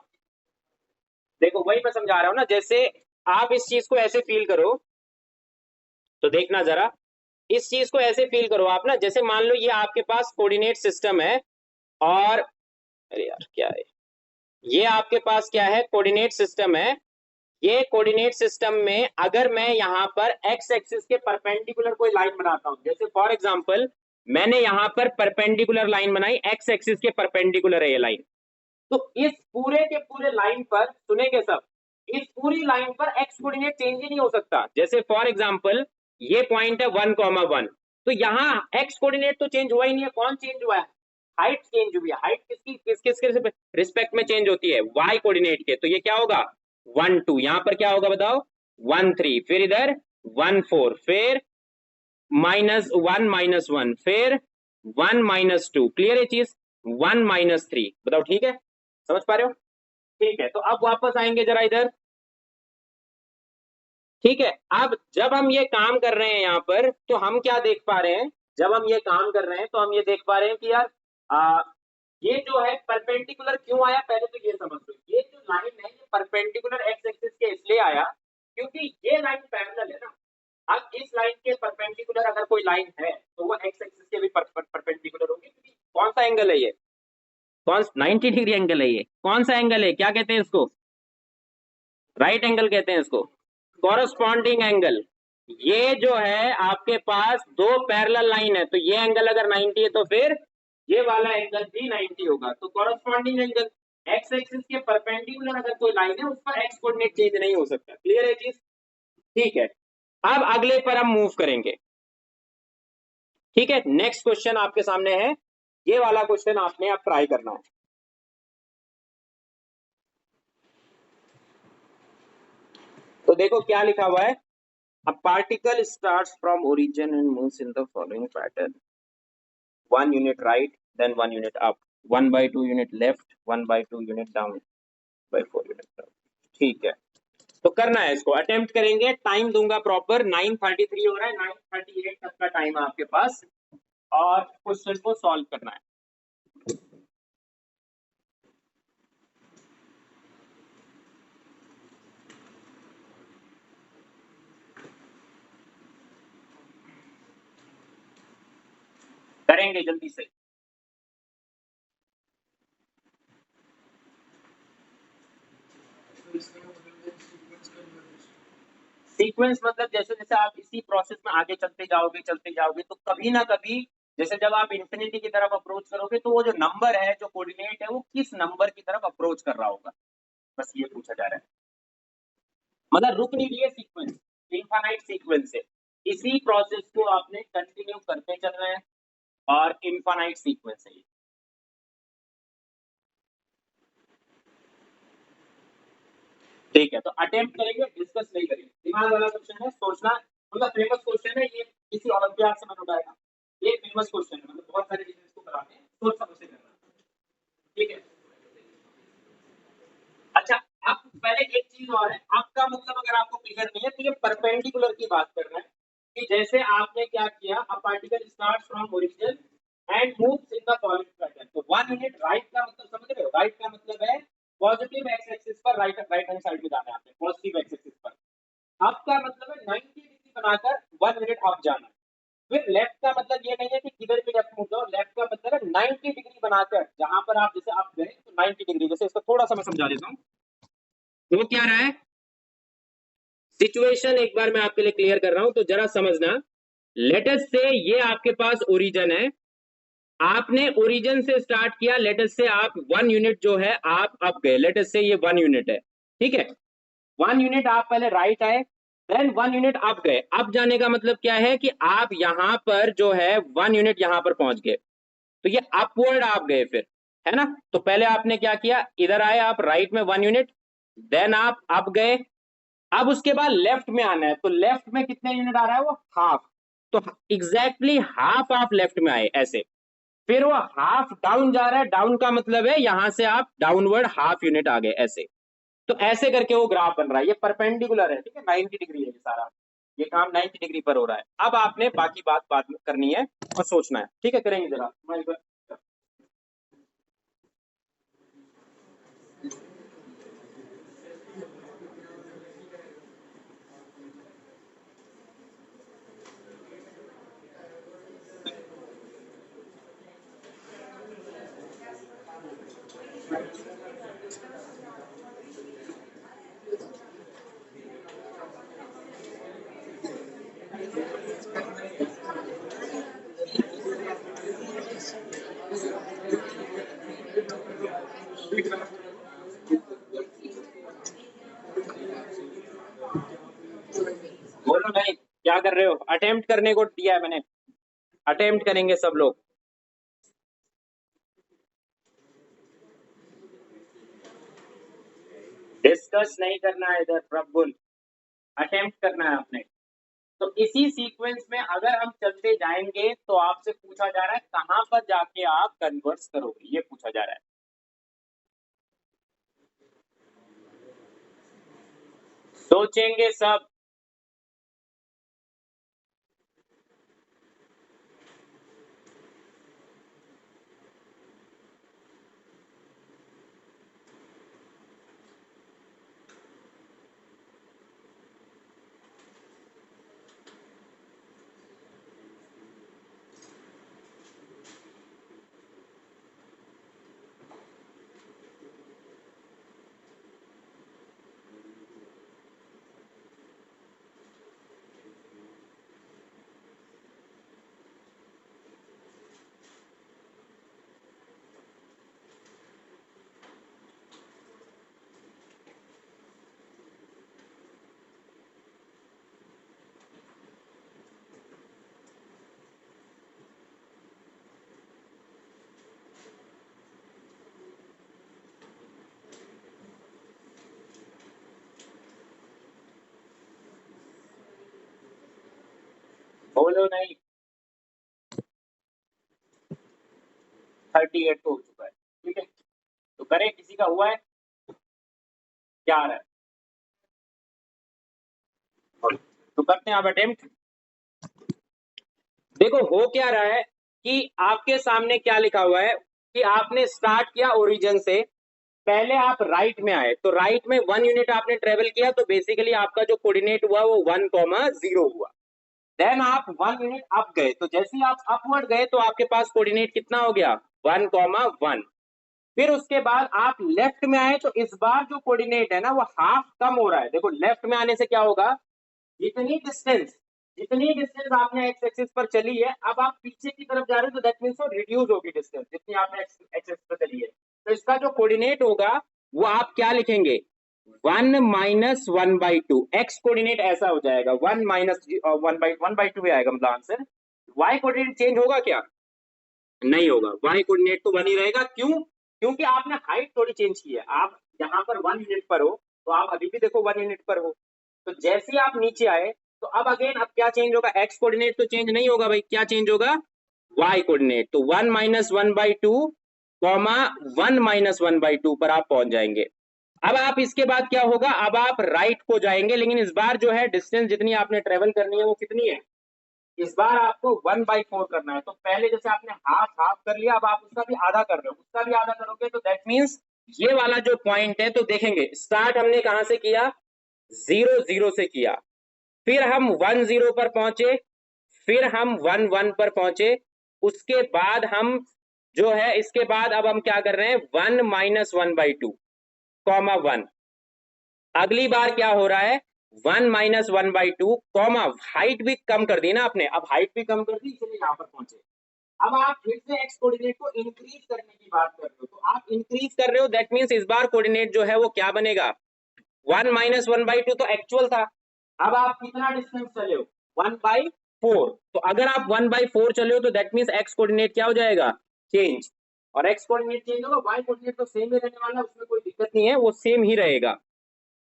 देखो वही मैं समझा रहा हूँ ना, जैसे आप इस चीज को ऐसे फील करो, तो देखना जरा, इस चीज को ऐसे फील करो आप ना, जैसे मान लो ये आपके पास कोऑर्डिनेट सिस्टम है, और अरे यार क्या है, ये आपके पास क्या है, कोऑर्डिनेट सिस्टम है। ये कोऑर्डिनेट सिस्टम में अगर मैं यहाँ पर x एक्सिस के परपेंडिकुलर कोई लाइन बनाता हूँ, जैसे फॉर एग्जांपल मैंने यहाँ पर परपेंडिकुलर लाइन बनाई, x एक्सिस के परपेंडिकुलर है ये लाइन, तो इस पूरे के पूरे लाइन पर सुनेंगे सब, इस पूरी लाइन पर x कोऑर्डिनेट चेंज ही नहीं हो सकता। जैसे फॉर एग्जांपल ये पॉइंट है 1,1, तो यहाँ x कोऑर्डिनेट तो चेंज हुआ ही नहीं है, कौन चेंज हुआ है, हाइट चेंज हुई है। हाइट किसकी किस किस के रिस्पेक्ट में चेंज होती है, y कोऑर्डिनेट के, तो ये क्या होगा 1 2, यहाँ पर क्या होगा बताओ 1 3, फिर इधर 1 4, फिर -1 फिर 1 -2, क्लियर है चीज, 1 -3, बताओ ठीक है, समझ पा रहे हो, ठीक है। तो अब वापस आएंगे जरा इधर, ठीक है। अब जब हम ये काम कर रहे हैं यहाँ पर, तो हम क्या देख पा रहे हैं, जब हम ये काम कर रहे हैं तो हम ये देख पा रहे हैं कि यार ये जो है परपेंडिकुलर क्यों आया, पहले तो ये समझ लो। ये जो लाइन है ये परपेंडिकुलर एक्स एक्सिस के इसलिए आया क्योंकि ये लाइन पैरेलल है ना। अब इस लाइन के परपेंडिकुलर अगर कोई लाइन है तो वो एक्स एक्सिस के भी परपेंडिकुलर होगी, क्योंकि कौन सा एंगल है ये, कौन 90 डिग्री एंगल है ये, कौन सा एंगल है, क्या कहते हैं इसको, राइट एंगल कहते हैं इसको, कॉरस्पॉन्डिंग एंगल। ये जो है आपके पास दो पैरेलल लाइन है, तो ये एंगल अगर 90 है तो फिर ये वाला एंगल भी 90 होगा। तो कॉरस्पॉन्डिंग एंगल एक्स एक्सिस के परपेंडिकुलर अगर कोई लाइन है उस पर एक्स कोऑर्डिनेट चेंज नहीं हो सकता। क्लियर है चीज? ठीक है, अब अगले पर हम मूव करेंगे। ठीक है, नेक्स्ट क्वेश्चन आपके सामने है, ये वाला क्वेश्चन आपने अब ट्राई करना है। तो देखो क्या लिखा हुआ है, a particle starts from origin and moves in the following pattern: 1 unit right, then 1 unit up, 1/2 unit left, 1/2 unit down, by 4 unit down। ठीक है, तो करना है इसको, अटेम्प्ट करेंगे। टाइम दूंगा प्रॉपर, 9:33 हो रहा है, 9:38 तक का टाइम है आपके पास और क्वेश्चन को सॉल्व करना है। करेंगे जल्दी से। सीक्वेंस मतलब जैसे जैसे आप इसी प्रोसेस में आगे चलते जाओगे तो कभी ना कभी, जैसे जब आप इंफिनिटी की तरफ अप्रोच करोगे तो वो जो नंबर है, जो कोऑर्डिनेट है, वो किस नंबर की तरफ अप्रोच कर रहा होगा, बस ये पूछा जा रहा है। मतलब रुक नहीं रही है सीक्वेंस, इनफाइनाइट सीक्वेंस है, इसी प्रोसेस को आपने कंटिन्यू करते चलना है और इनफाइनाइट सीक्वेंस है। ठीक है, तो अटेम्प्ट करेंगे, डिस्कस नहीं करेंगे। दिमाग वाला क्वेश्चन है, सोचना, मतलब फेमस क्वेश्चन है ये, किसी ओलंपियाड से मैंने उठाया, ये फेमस क्वेश्चन है, मतलब बहुत सारे टीचर इसको कराते हैं, सोच समझ से करना। ठीक है, अच्छा, अब पहले एक चीज और है, आपका मतलब अगर आपको क्लियर नहीं है तो ये परपेंडिकुलर की बात कर रहा है कि जैसे आपने क्या किया, a particle starts from origin and moves in the following pattern. तो 1 यूनिट राइट का मतलब समझ रहे हो, राइट का मतलब है पॉजिटिव एक्स एक्सिस पर, राइट हैंड साइड में जाना है आपने, पॉजिटिव एक्स एक्सिस पर। अप का मतलब है 90 डिग्री बनाकर 1 यूनिट अप जाना। फिर लेफ्ट का मतलब ये नहीं है कि किधर भी लेफ्ट मुड़ जाओ, लेफ्ट का मतलब है 90 डिग्री बनाकर, जहां पर आप जैसे आप गए तो 90 डिग्री, जैसे इसको थोड़ा सा मैं समझा देता हूँ। तो क्या रहा है सिचुएशन, एक बार मैं आपके लिए क्लियर कर रहा हूं तो जरा समझना। लेटस से ये आपके पास ओरिजिन है, आपने ओरिजिन से स्टार्ट किया, लेटस से आप 1 यूनिट जो है आप अप गए, लेटस से ये 1 यूनिट है। ठीक है, 1 यूनिट आप पहले राइट आए, देन 1 यूनिट अप गए। अप जाने का मतलब क्या है कि आप यहां पर जो है 1 यूनिट यहां पर पहुंच गए, तो ये अपवर्ड आप गए फिर, है ना। तो पहले आपने क्या किया, इधर आए आप राइट में 1 यूनिट, देन आप अप गए। अब उसके बाद लेफ्ट में आना है, तो लेफ्ट में कितने यूनिट आ रहा है, वो हाफ। तो एग्जैक्टली हाफ आप लेफ्ट में आए ऐसे, फिर वो हाफ डाउन जा रहा है, डाउन का मतलब है यहां से आप डाउनवर्ड हाफ यूनिट आ गए ऐसे। तो ऐसे करके वो ग्राफ बन रहा है, ये परपेंडिकुलर है। ठीक है, 90 डिग्री है ये सारा, ये काम 90 डिग्री पर हो रहा है। अब आपने बाकी बात बाद में करनी है और सोचना है। ठीक है, करेंगे जरा। बोलो नहीं, क्या कर रहे हो, अटेम्प्ट करने को दिया है मैंने, अटेम्प्ट करेंगे सब लोग। डिस्कस नहीं करना है इधर प्रफुल, अटेम्प्ट करना है आपने। तो इसी सीक्वेंस में अगर हम चलते जाएंगे तो आपसे पूछा जा रहा है कहां पर जाके आप कन्वर्स करोगे, ये पूछा जा रहा है। सोचेंगे सब, बोलो नहीं, 38 तो हो चुका है, ठीक है। तो करें, किसी का हुआ है क्या आ रहा है? तो करते हैं आप अटेम्प्ट। देखो हो क्या रहा है कि आपके सामने क्या लिखा हुआ है कि आपने स्टार्ट किया ओरिजिन से, पहले आप राइट में आए, तो राइट में 1 यूनिट आपने ट्रेवल किया, तो बेसिकली आपका जो कोऑर्डिनेट हुआ वो 1,0 हुआ। देन आप 1 यूनिट अप गए, तो जैसे ही आप अपवर्ड गए तो आपके पास कोऑर्डिनेट कितना हो गया 1,1। फिर उसके बाद आप लेफ्ट में आए, तो इस बार जो कोऑर्डिनेट है ना वो हाफ कम हो रहा है। देखो लेफ्ट में आने से क्या होगा, जितनी डिस्टेंस आपने एक्स एक्सिस पर चली है, अब आप पीछे की तरफ जा रहे हो, तो दैट मींस वो रिड्यूस होगी डिस्टेंस जितनी आपने एक्स एक्सिस पर चली है। तो इसका जो कोऑर्डिनेट होगा वो आप क्या लिखेंगे 1 माइनस 1/2। एक्स कोऑर्डिनेट ऐसा हो जाएगा 1 माइनस 1/2 आएगा, मतलब आंसर। वाई कोऑर्डिनेट चेंज होगा क्या? नहीं होगा, वाई कोऑर्डिनेट तो 1 ही रहेगा। क्यों? क्योंकि आपने हाइट थोड़ी चेंज की है। आप यहाँ पर 1 यूनिट पर हो, तो आप अभी भी देखो 1 यूनिट पर हो, तो जैसे ही आप नीचे आए तो अब अगेन अब क्या चेंज होगा, एक्स कोऑर्डिनेट तो चेंज नहीं होगा भाई, क्या चेंज होगा वाई कोऑर्डिनेट। तो 1 माइनस 1/2 कॉमा 1 माइनस 1/2 पर आप पहुंच जाएंगे। अब आप इसके बाद क्या होगा, अब आप राइट को जाएंगे, लेकिन इस बार जो है डिस्टेंस जितनी आपने ट्रेवल करनी है वो कितनी है, इस बार आपको 1/4 करना है। तो पहले जैसे आपने हाफ हाफ कर लिया, अब आप उसका भी आधा कर रहे हो, उसका भी आधा करोगे, तो दैट मींस ये वाला जो पॉइंट है, तो देखेंगे स्टार्ट हमने कहां से किया 0 0 से किया, फिर हम 1 0 पर पहुंचे, फिर हम 1 1 पर पहुंचे, उसके बाद हम जो है इसके बाद अब हम क्या कर रहे हैं 1 माइनस 1/2 कॉमा 1। अगली बार क्या हो रहा है 1 माइनस 1/2 कॉमा, हाइट भी कम कर दी ना आपने, अब हाइट भी कम कर दी, इसलिए यहां पर पहुंचे। अब आप फिर से एक्स कोऑर्डिनेट को इंक्रीज करने की बात कर रहे हो, तो आप इंक्रीज कर रहे हो, दैट मींस इस बार कोऑर्डिनेट जो है वो क्या बनेगा 1 माइनस 1/2 तो एक्चुअल था। अब आप कितना डिस्टेंस चले हो 1/4, तो अगर आप 1/4 चले हो तो दैट मींस एक्स कोऑर्डिनेट क्या हो जाएगा चेंज, और एक्स कोऑर्डिनेट चेंज होगा, वाई कोऑर्डिनेट तो सेम ही रहने वाला है, उसमें कोई दिक्कत नहीं है, वो सेम ही रहेगा।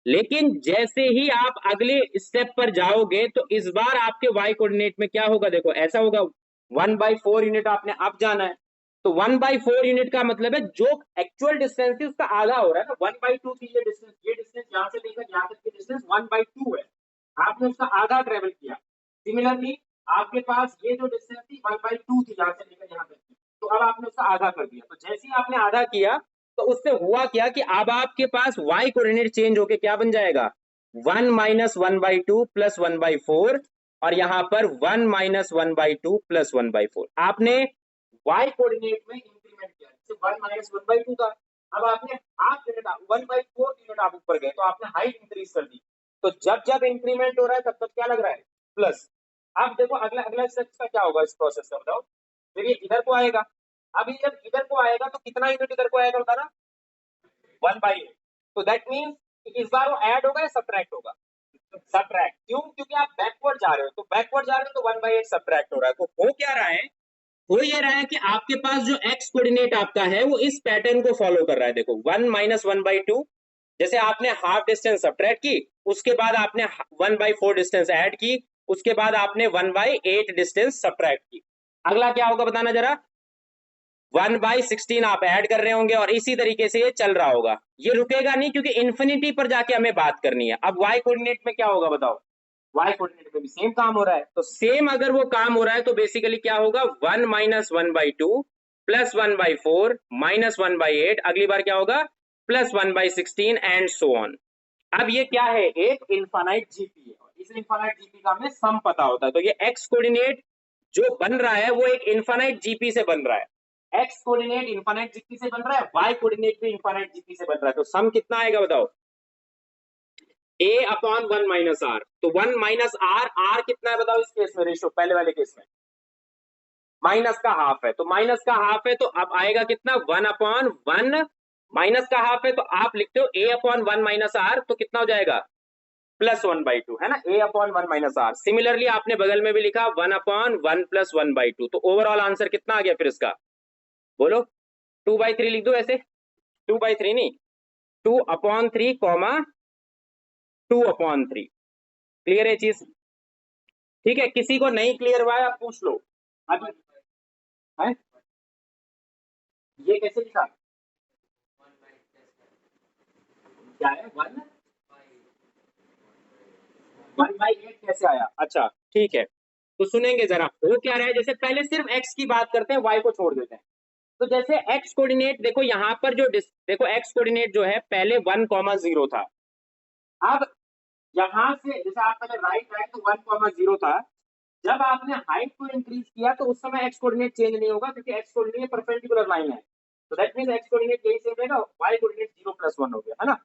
लेकिन जैसे ही आप अगले स्टेप पर जाओगे तो इस बार आपके वाई कोऑर्डिनेट में क्या होगा, देखो ऐसा होगा 1/4 यूनिट आपने अब जाना है, तो 1/4 यूनिट का मतलब है जो एक्चुअल डिस्टेंस थी उसका आधा हो रहा है ना, 1/2 थी ये डिस्टेंस यहाँ से लेकर यहाँ तक की डिस्टेंस 1/2 है, आपने उसका आधा ट्रेवल किया। सिमिलरली आपके पास ये जो डिस्टेंस थी 1/2 थी यहाँ से लेकर यहाँ तक की, तो अब आपने उसका आधा कर दिया। तो जैसे ही आपने आधा किया तो उससे हुआ क्या कि अब आपके पास y कोऑर्डिनेट चेंज होके क्या बन जाएगा 1 माइनस 1/2 प्लस 1/4, और यहां पर 1 माइनस 1/2 प्लस 1/4। आपने y कोऑर्डिनेट में इंक्रीमेंट किया, जैसे 1 माइनस 1/2 था, अब आपने हाफ यूनिट 1/4 यूनिट आप ऊपर गए, तो आपने हाइट इंक्रीज कर दी। तो जब जब इंक्रीमेंट हो रहा है तब तब क्या लग रहा है प्लस। अब देखो अगला अगला स्टेप का क्या होगा इस प्रोसेस का, बताओ। फिर ये इधर को आएगा, अब ये जब इधर को आएगा तो कितना यूनिट इधर को आएगा बताना 1/8। तो दैट मींस इस बार वो ऐड होगा या सब्ट्रैक्ट होगा, सब्ट्रैक्ट। क्यों? क्योंकि आप बैकवर्ड जा रहे हो, तो बैकवर्ड जा रहे हो तो 1/8 सब्ट्रैक्ट हो रहा है। तो हो क्या रहा है, हो ये रहा है कि आपके पास जो एक्स कोऑर्डिनेट आपका है वो इस पैटर्न को फॉलो कर रहा है। देखो 1 माइनस 1/2, जैसे आपने हाफ डिस्टेंस सब्ट्रैक्ट की, उसके बाद आपने 1/4 डिस्टेंस ऐड की, उसके बाद आपने 1/8 डिस्टेंस सब्ट्रैक्ट की। अगला क्या होगा बताना जरा 1/16 आप ऐड कर रहे होंगे, और इसी तरीके से ये चल रहा होगा, ये रुकेगा नहीं क्योंकि इन्फिनिटी पर जाके हमें बात करनी है। अब y कोऑर्डिनेट में क्या होगा बताओ, y कोऑर्डिनेट में भी सेम काम हो रहा है, तो सेम अगर वो काम हो रहा है तो बेसिकली क्या होगा 1 माइनस 1/2 प्लस 1/4 माइनस 1/8, अगली बार क्या होगा प्लस 1/16 एंड सो ऑन। अब ये क्या है, एक इनफाइनाइट जीपी है, इस इनफाइनाइट जीपी का हमें सम पता होता है, तो ये x कोऑर्डिनेट जो बन रहा है वो एक इनफाइनाइट जीपी से बन रहा है। एक्स कोऑर्डिनेट इनफाइनाइट जीपी से बन रहा है, वाई कोऑर्डिनेट भी इनफाइनाइट जीपी से बन रहा है, तो सम कितना आएगा बताओ a अपॉन 1 माइनस आर। तो 1 माइनस आर, आर कितना है बताओ इस केस में, रेशियो पहले वाले केस में माइनस का हाफ है, तो माइनस का हाफ है तो अब आएगा कितना 1/1, माइनस का हाफ है तो आप लिखते हो a अपॉन 1 माइनस आर, तो कितना हो जाएगा प्लस 1/2, है ना, a upon 1 minus r. Similarly आपने बगल में भी लिखा 1/1 प्लस 1/2, तो ओवरऑल आंसर कितना आ गया फिर इसका बोलो 2/3 लिख दो ऐसे, 2/3 नहीं 2/3 कॉमा 2/3। क्लियर है चीज, ठीक है, किसी को नहीं क्लियर हुआ है आप पूछ लो अभी है। ये कैसे लिखा, क्या है 1/8 कैसे आया? अच्छा ठीक है, तो सुनेंगे जरा, वो क्या रहा है, जैसे पहले सिर्फ x की बात करते हैं, y को छोड़ देते हैं। तो जैसे x कोऑर्डिनेट देखो, यहाँ पर जो देखो x कोऑर्डिनेट जो है पहले 1,0 था। अब यहां से जैसे आप पहले राइट आए तो 1,0 था, जब आपने हाइट को इंक्रीज किया तो उस समय x कोऑर्डिनेट चेंज नहीं होगा, क्योंकि x कोऑर्डिनेट परपेंडिकुलर लाइन है, तो दैट मींस x कोऑर्डिनेट यही सेम रहेगा, y कोऑर्डिनेट 0+1 हो गया, है ना।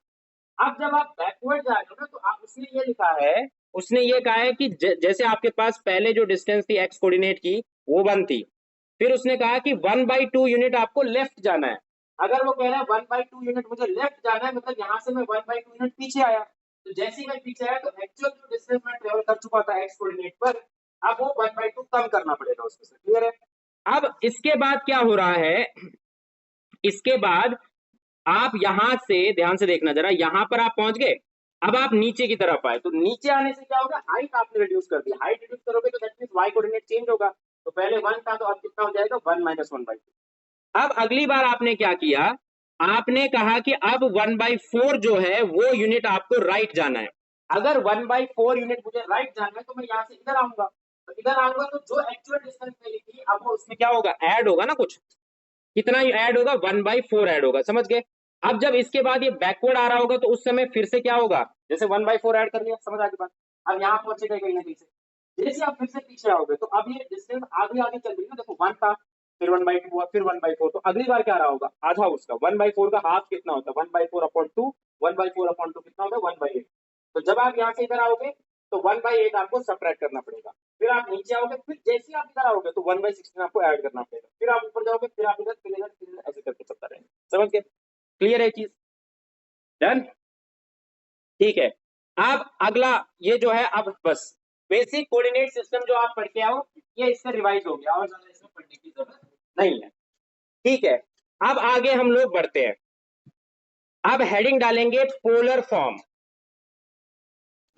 अब जब आप बैकवर्ड जा रहे हो ना, तो आप उसने ये लिखा है, उसने ये कहा है कि जैसे आपके पास पहले जो डिस्टेंस थी x कोऑर्डिनेट की वो 1 थी, फिर उसने कहा कि 1/2 यूनिट आपको लेफ्ट जाना है। अगर वो कह रहा है 1/2 यूनिट मुझे लेफ्ट जाना है, मतलब यहाँ से मैं 1/2 यूनिट पीछे आया, तो जैसे ही मैं पीछे आया तो एक्चुअल जो डिस्टेंस मैं ट्रेवल कर चुका था x कोऑर्डिनेट पर, अब वो 1/2 कम करना पड़ेगा उसमें से, क्लियर है। अब इसके बाद क्या हो रहा है, इसके बाद आप यहां से ध्यान से देखना जरा, यहां पर आप पहुंच गए, अब आप नीचे की तरफ आए, तो नीचे आने से क्या होगा, हाइट आपने रिड्यूस कर दी, हाइट रिड्यूस करोगे तो that means y coordinate change होगा, तो पहले 1 था तो अब कितना हो जाएगा 1 - 1/2। अब अगली बार आपने क्या किया, आपने कहा कि अब 1/4 जो है वो यूनिट आपको राइट जाना है। अगर 1/4 यूनिट मुझे राइट जाना है तो मैं यहाँ से इधर आऊंगा, तो इधर आऊंगा तो जो एक्चुअल डिस्टेंस मेरी थी अब वो उसमें क्या होगा, ऐड होगा ना कुछ, कितना ऐड होगा, 1/4 ऐड होगा, समझ गए। अब जब इसके बाद ये बैकवर्ड आ रहा होगा तो उस समय फिर से क्या होगा, जैसे 1/4 ऐड कर लिया, समझ आ गई बात। अब यहाँ पहुंचे गए कहीं ना कहीं से, जैसे आप फिर से पीछे आओगे तो अब ये डिस्टेंस आगे आगे चल रही है ना, देखो 1 था, फिर 1/2 हुआ, फिर 1/4, तो अगली बार क्या रहा होगा, आधा उसका, 1/4 का हाफ कितना होता है, 1/4/2, 1/4/2 कितना होगा 1/8। तो जब आप यहाँ से इधर आओगे तो 1/8 आपको सब्ट्रैक्ट करना पड़ेगा, फिर आप नीचे आओगे, फिर जैसे आप इधर आओगे तो 1/16 आपको ऐड करना पड़ेगा, फिर आप ऊपर जाओगे, फिर आप इधर, फिर इधर, फिर इधर, ऐसे करके चलता रहेगा, समझ गए, क्लियर है चीज, डन, ठीक है। अब अगला ये जो है, अब बस बेसिक कोऑर्डिनेट सिस्टम जो आप पढ़ के आओ ये इससे रिवाइज हो गया, और ज्यादा इसमें पढ़ने की जरूरत नहीं है, ठीक है। अब आगे हम लोग बढ़ते हैं, अब हेडिंग डालेंगे पोलर फॉर्म,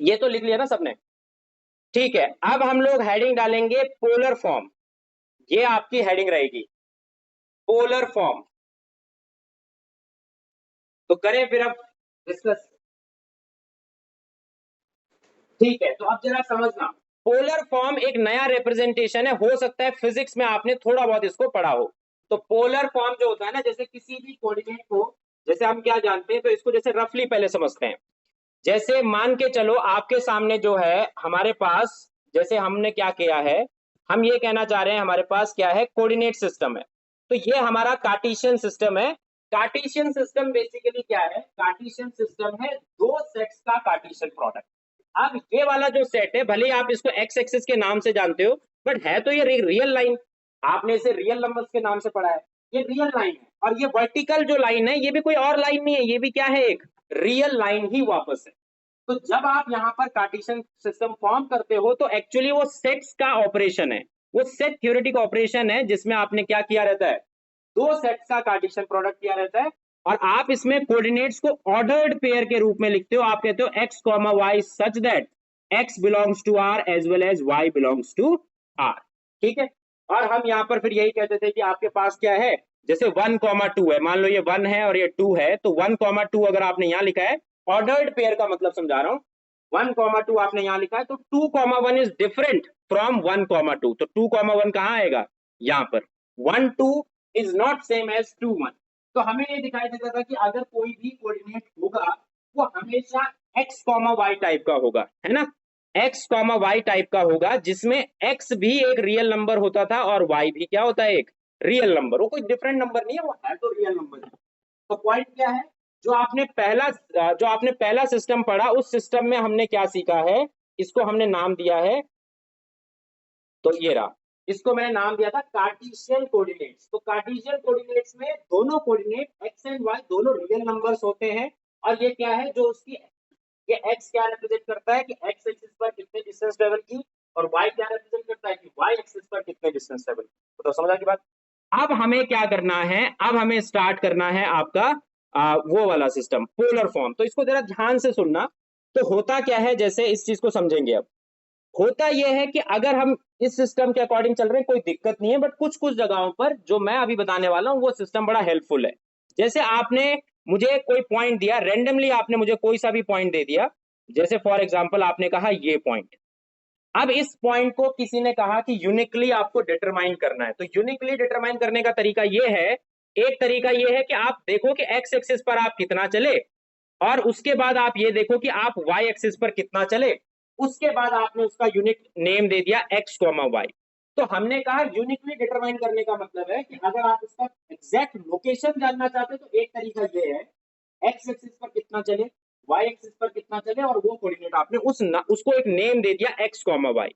ये तो लिख लिया ना सबने, ठीक है। अब हम लोग हेडिंग डालेंगे पोलर फॉर्म, ये आपकी हेडिंग रहेगी पोलर फॉर्म, तो करें फिर अब डिस्कस, ठीक है। तो अब जरा समझना, पोलर फॉर्म एक नया रिप्रेजेंटेशन है, हो सकता है फिजिक्स में आपने थोड़ा बहुत इसको पढ़ा हो। तो पोलर फॉर्म जो होता है ना, जैसे किसी भी कोऑर्डिनेट को, जैसे हम क्या जानते हैं, तो इसको जैसे रफली पहले समझते हैं, जैसे मान के चलो आपके सामने जो है हमारे पास, जैसे हमने क्या किया है, हम ये कहना चाह रहे हैं हमारे पास क्या है, कोऑर्डिनेट सिस्टम है, तो ये हमारा कार्टेशियन सिस्टम है। कार्टेशियन सिस्टम बेसिकली क्या है, कार्टेशियन सिस्टम है दो सेट्स का कार्टेशियन प्रोडक्ट। अब ये वाला जो सेट है, भले आप इसको एक्स एक्सिस के नाम से जानते हो, बट है तो ये रियल लाइन, आपने इसे रियल नंबर्स के नाम से पढ़ा है, ये रियल लाइन है, और ये वर्टिकल जो लाइन है ये भी कोई और लाइन नहीं है, ये भी क्या है, एक रियल लाइन ही वापस है। तो जब आप यहाँ पर कार्टेशियन सिस्टम फॉर्म करते हो तो एक्चुअली वो सेट्स का ऑपरेशन है, वो सेट थ्योरेटिक ऑपरेशन है, जिसमें आपने क्या किया रहता है, दो सेट्स का कार्टेशियन प्रोडक्ट किया रहता है, और आप इसमें कोऑर्डिनेट्स को ऑर्डर्ड पेयर के रूप में लिखते हो, आप कहते हो x, y such that x belongs to r as well as y belongs to r, ठीक है। और हम यहाँ पर फिर यही कहते थे कि आपके पास क्या है, जैसे 1,2 है, मान लो ये 1 है और ये 2 है, तो 1,2 अगर आपने यहाँ लिखा है, ऑर्डर्ड पेयर का मतलब समझा रहा हूँ, 1,2 आपने यहाँ लिखा है, तो 2,1 इज डिफरेंट फ्रॉम 1,2, तो 2,1 कहाँ आएगा, यहाँ पर, 1,2 इज नॉट सेम एज 2,1। तो हमें ये दिखाई देता था कि अगर कोई भी कोऑर्डिनेट होगा वो हमेशा x, y टाइप का होगा, है ना, x, y टाइप का होगा, जिसमें x भी एक रियल नंबर होता था और y भी क्या होता है, एक रियल नंबर, वो कोई डिफरेंट नंबर नहीं है, वो है तो रियल नंबर है। तो पॉइंट क्या है, जो आपने पहला सिस्टम पढ़ा, उस सिस्टम में हमने क्या सीखा है, इसको हमने नाम दिया है, तो ये रहा, इसको मैंने नाम दिया था कार्टेशियन कोऑर्डिनेट्स। तो कार्टेशियन कोऑर्डिनेट्स में दोनों कोऑर्डिनेट x एंड y दोनों रियल नंबर्स होते हैं, और ये क्या है, जो उसकी ये x क्या रिप्रेजेंट करता है कि x एक्सिस पर कितने डिस्टेंस ट्रेवल की, और y क्या रिप्रेजेंट करता है कि y एक्सिस पर कितने डिस्टेंस ट्रेवल की, तो समझ आ गई बात। अब हमें क्या करना है, अब हमें स्टार्ट करना है आपका वो वाला सिस्टम पोलर फॉर्म, तो इसको जरा ध्यान से सुनना। तो होता क्या है, जैसे इस चीज को समझेंगे अब, होता यह है कि अगर हम इस सिस्टम के अकॉर्डिंग चल रहे हैं कोई दिक्कत नहीं है, बट कुछ कुछ जगहों पर जो मैं अभी बताने वाला हूं वो सिस्टम बड़ा हेल्पफुल है। जैसे आपने मुझे कोई पॉइंट दिया, रेंडमली आपने मुझे कोई सा भी पॉइंट दे दिया, जैसे फॉर एग्जांपल आपने कहा ये पॉइंट। अब इस पॉइंट को किसी ने कहा कि यूनिकली आपको डिटरमाइन करना है, तो यूनिकली डिटरमाइन करने का तरीका ये है, एक तरीका ये है कि आप देखो कि एक्स एक्सिस पर आप कितना चले, और उसके बाद आप ये देखो कि आप वाई एक्सिस पर कितना चले, उसके बाद आपने उसका यूनिक नेम दे दिया एक्स कॉमा वाई। तो हमने कहा यूनिकली डिटरमाइन करने का मतलब है कि अगर आप इसका एग्जैक्ट लोकेशन जानना चाहते हो तो एक तरीका ये है, एक्स एक्सिस पर कितना चले, वाई एक्सिस पर कितना चले, और वो कोऑर्डिनेट आपने उसको एक नेम दे दिया एक्स कॉमा वाई।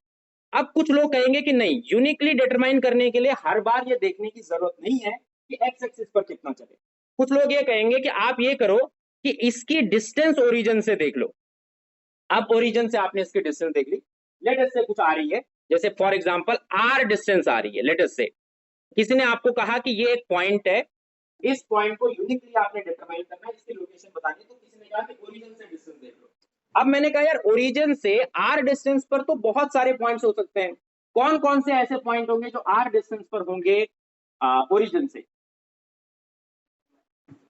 अब कुछ लोग कहेंगे कि नहीं, यूनिकली डिटरमाइन करने के लिए हर बार ये देखने की जरूरत नहीं है कि एक्स एक्सिस पर कितना चले। कुछ लोग ये कहेंगे कि आप ये करो कि इसकी डिस्टेंस ओरिजिन से देख लो। अब ओरिजिन से आपने इसकी डिस्टेंस देख ली, लेट अस से कुछ आ रही है, जैसे फॉर एग्जांपल आर डिस्टेंस आ रही है, लेट अस से किसी ने आपको कहा कि ये एक पॉइंट है, इस पॉइंट को यूनिकली आपने डिटरमाइन करना है, इसकी लोकेशन बतानी है, तो किसी ने कहा कि ओरिजिन से डिस्टेंस देख लो। अब मैंने कहा यार ओरिजिन से आर डिस्टेंस पर तो बहुत सारे पॉइंट्स हो सकते हैं, कौन कौन से ऐसे पॉइंट होंगे जो आर डिस्टेंस पर होंगे ओरिजिन से,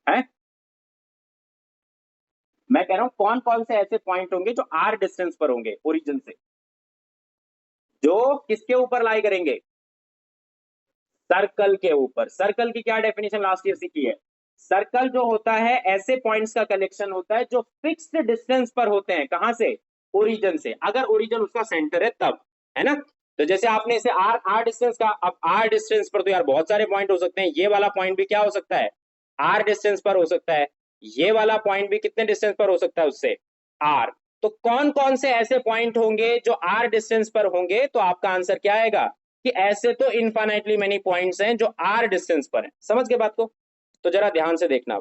है? मैं कह रहा हूं कौन कौन से ऐसे पॉइंट होंगे जो आर डिस्टेंस पर होंगे ओरिजिन से, जो किसके ऊपर लाई करेंगे, सर्कल के ऊपर। सर्कल की क्या डेफिनेशन लास्ट ईयर सीखी है? सर्कल जो होता है ऐसे पॉइंट्स का कलेक्शन होता है जो फिक्स्ड डिस्टेंस पर होते हैं, कहां से, ओरिजिन से, अगर ओरिजिन उसका सेंटर है तब, है ना? तो जैसे आपने इसे आर आर डिस्टेंस का, अब आर डिस्टेंस पर तो यार बहुत सारे पॉइंट हो सकते हैं, ये वाला पॉइंट भी क्या हो सकता है, आर डिस्टेंस पर हो सकता है, ये वाला पॉइंट भी कितने डिस्टेंस पर हो सकता है उससे, आर। तो कौन कौन से ऐसे पॉइंट होंगे जो आर डिस्टेंस पर होंगे, तो आपका आंसर क्या आएगा कि ऐसे तो इनफाइनाइटली मेनी पॉइंट्स हैं जो आर डिस्टेंस पर हैं। समझ गए बात को? तो जरा ध्यान से देखना।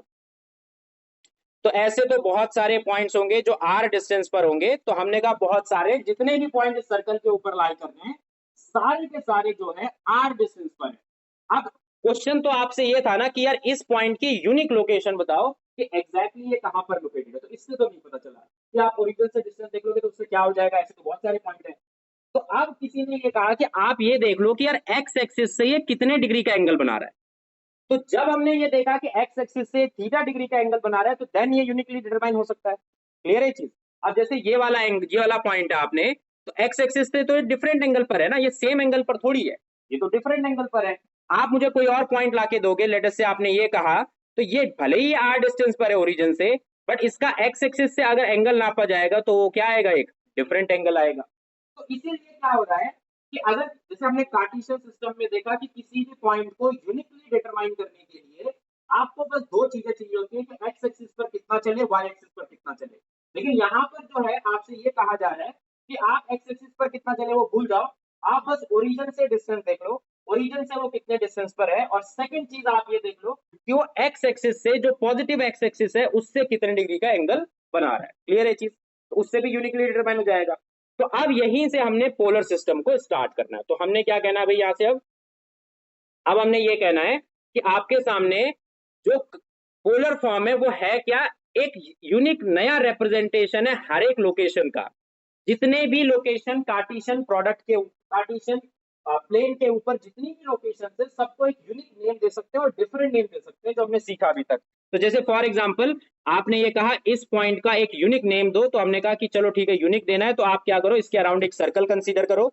तो ऐसे तो बहुत सारे पॉइंट्स होंगे जो आर डिस्टेंस पर होंगे, तो हमने कहा बहुत सारे, जितने भी पॉइंट इस सर्कल के ऊपर लाई करने हैं सारे के सारे जो है आर डिस्टेंस पर है। अब क्वेश्चन तो आपसे ये था ना कि यार इस पॉइंट की यूनिक लोकेशन बताओ कि एग्जैक्टली ये कहां पर लोकेटेड है, तो इससे तो नहीं पता चला कि आप ओरिजिन से डिस्टेंस देख लोगे तो उससे क्या हो जाएगा, ऐसे तो बहुत सारे पॉइंट है। तो अब किसी ने ये कहा कि आप ये देख लो कि यार एक्स एक्सिस से ये कितने डिग्री का एंगल बना रहा है। तो जब हमने ये देखा कि एक्स एक्सिस से थीटा डिग्री का एंगल बना रहा है, तो देन ये यूनिकली डिटरमाइन हो सकता है। क्लियर है चीज? अब जैसे ये वाला एंगल, ये वाला पॉइंट है आपने, तो एक्स एक्सिस से तो डिफरेंट एंगल पर है ना, ये सेम एंगल पर थोड़ी है, ये तो डिफरेंट एंगल पर है। आप मुझे कोई और पॉइंट लाके दोगे, लेट अस से आपने ये कहा, तो ये भले ही आर डिस्टेंस पर है ओरिजिन से, बट इसका एक्स एक्सिस से अगर एंगल नापा जाएगा तो वो क्या आएगा, एक डिफरेंट एंगल आएगा। तो इसीलिए क्या हो रहा है कि अगर जैसे हमने कार्टेशियन सिस्टम में देखा कि किसी भी पॉइंट को यूनिकली डिटरमाइन करने के लिए आपको बस दो चीजें चाहिए होती है कि एक्स एक्सिस पर कितना चले, वाई एक्सिस पर कितना चले। लेकिन यहाँ पर जो है आपसे ये कहा जा रहा है कि आप एक्स एक्सिस पर कितना चले वो भूल जाओ, आप बस ओरिजिन से डिस्टेंस देख लो, ओरिजिन से वो कितने डिस्टेंस पर है, और सेकंड चीज आप ये देख लो कि वो एक्स एक्सिस से, जो पॉजिटिव एक्स एक्सिस है, उससे कितने डिग्री का एंगल बना रहा है। क्लियर है चीज? तो उससे भी यूनिकली डिटरमाइन हो जाएगा। तो अब यहीं से हमने पोलर सिस्टम को स्टार्ट करना है। तो हमने क्या कहना है भाई यहां से, अब हमने ये कहना है कि आपके सामने जो पोलर फॉर्म है वो है क्या, एक यूनिक नया रिप्रेजेंटेशन है हर एक लोकेशन का। जितने भी लोकेशन कार्टेशियन प्रोडक्ट के, कार्टेशियन प्लेन के ऊपर जितनी भी लोकेशन है, सबको एक यूनिक नेम दे सकते हैं और डिफरेंट नेम दे सकते हैं, जो हमने सीखा अभी तक। तो जैसे फॉर एग्जांपल आपने ये कहा इस पॉइंट का एक यूनिक नेम दो, तो हमने कहा कि चलो ठीक है यूनिक देना है, तो आप क्या करो, इसके अराउंड एक सर्कल कंसीडर करो।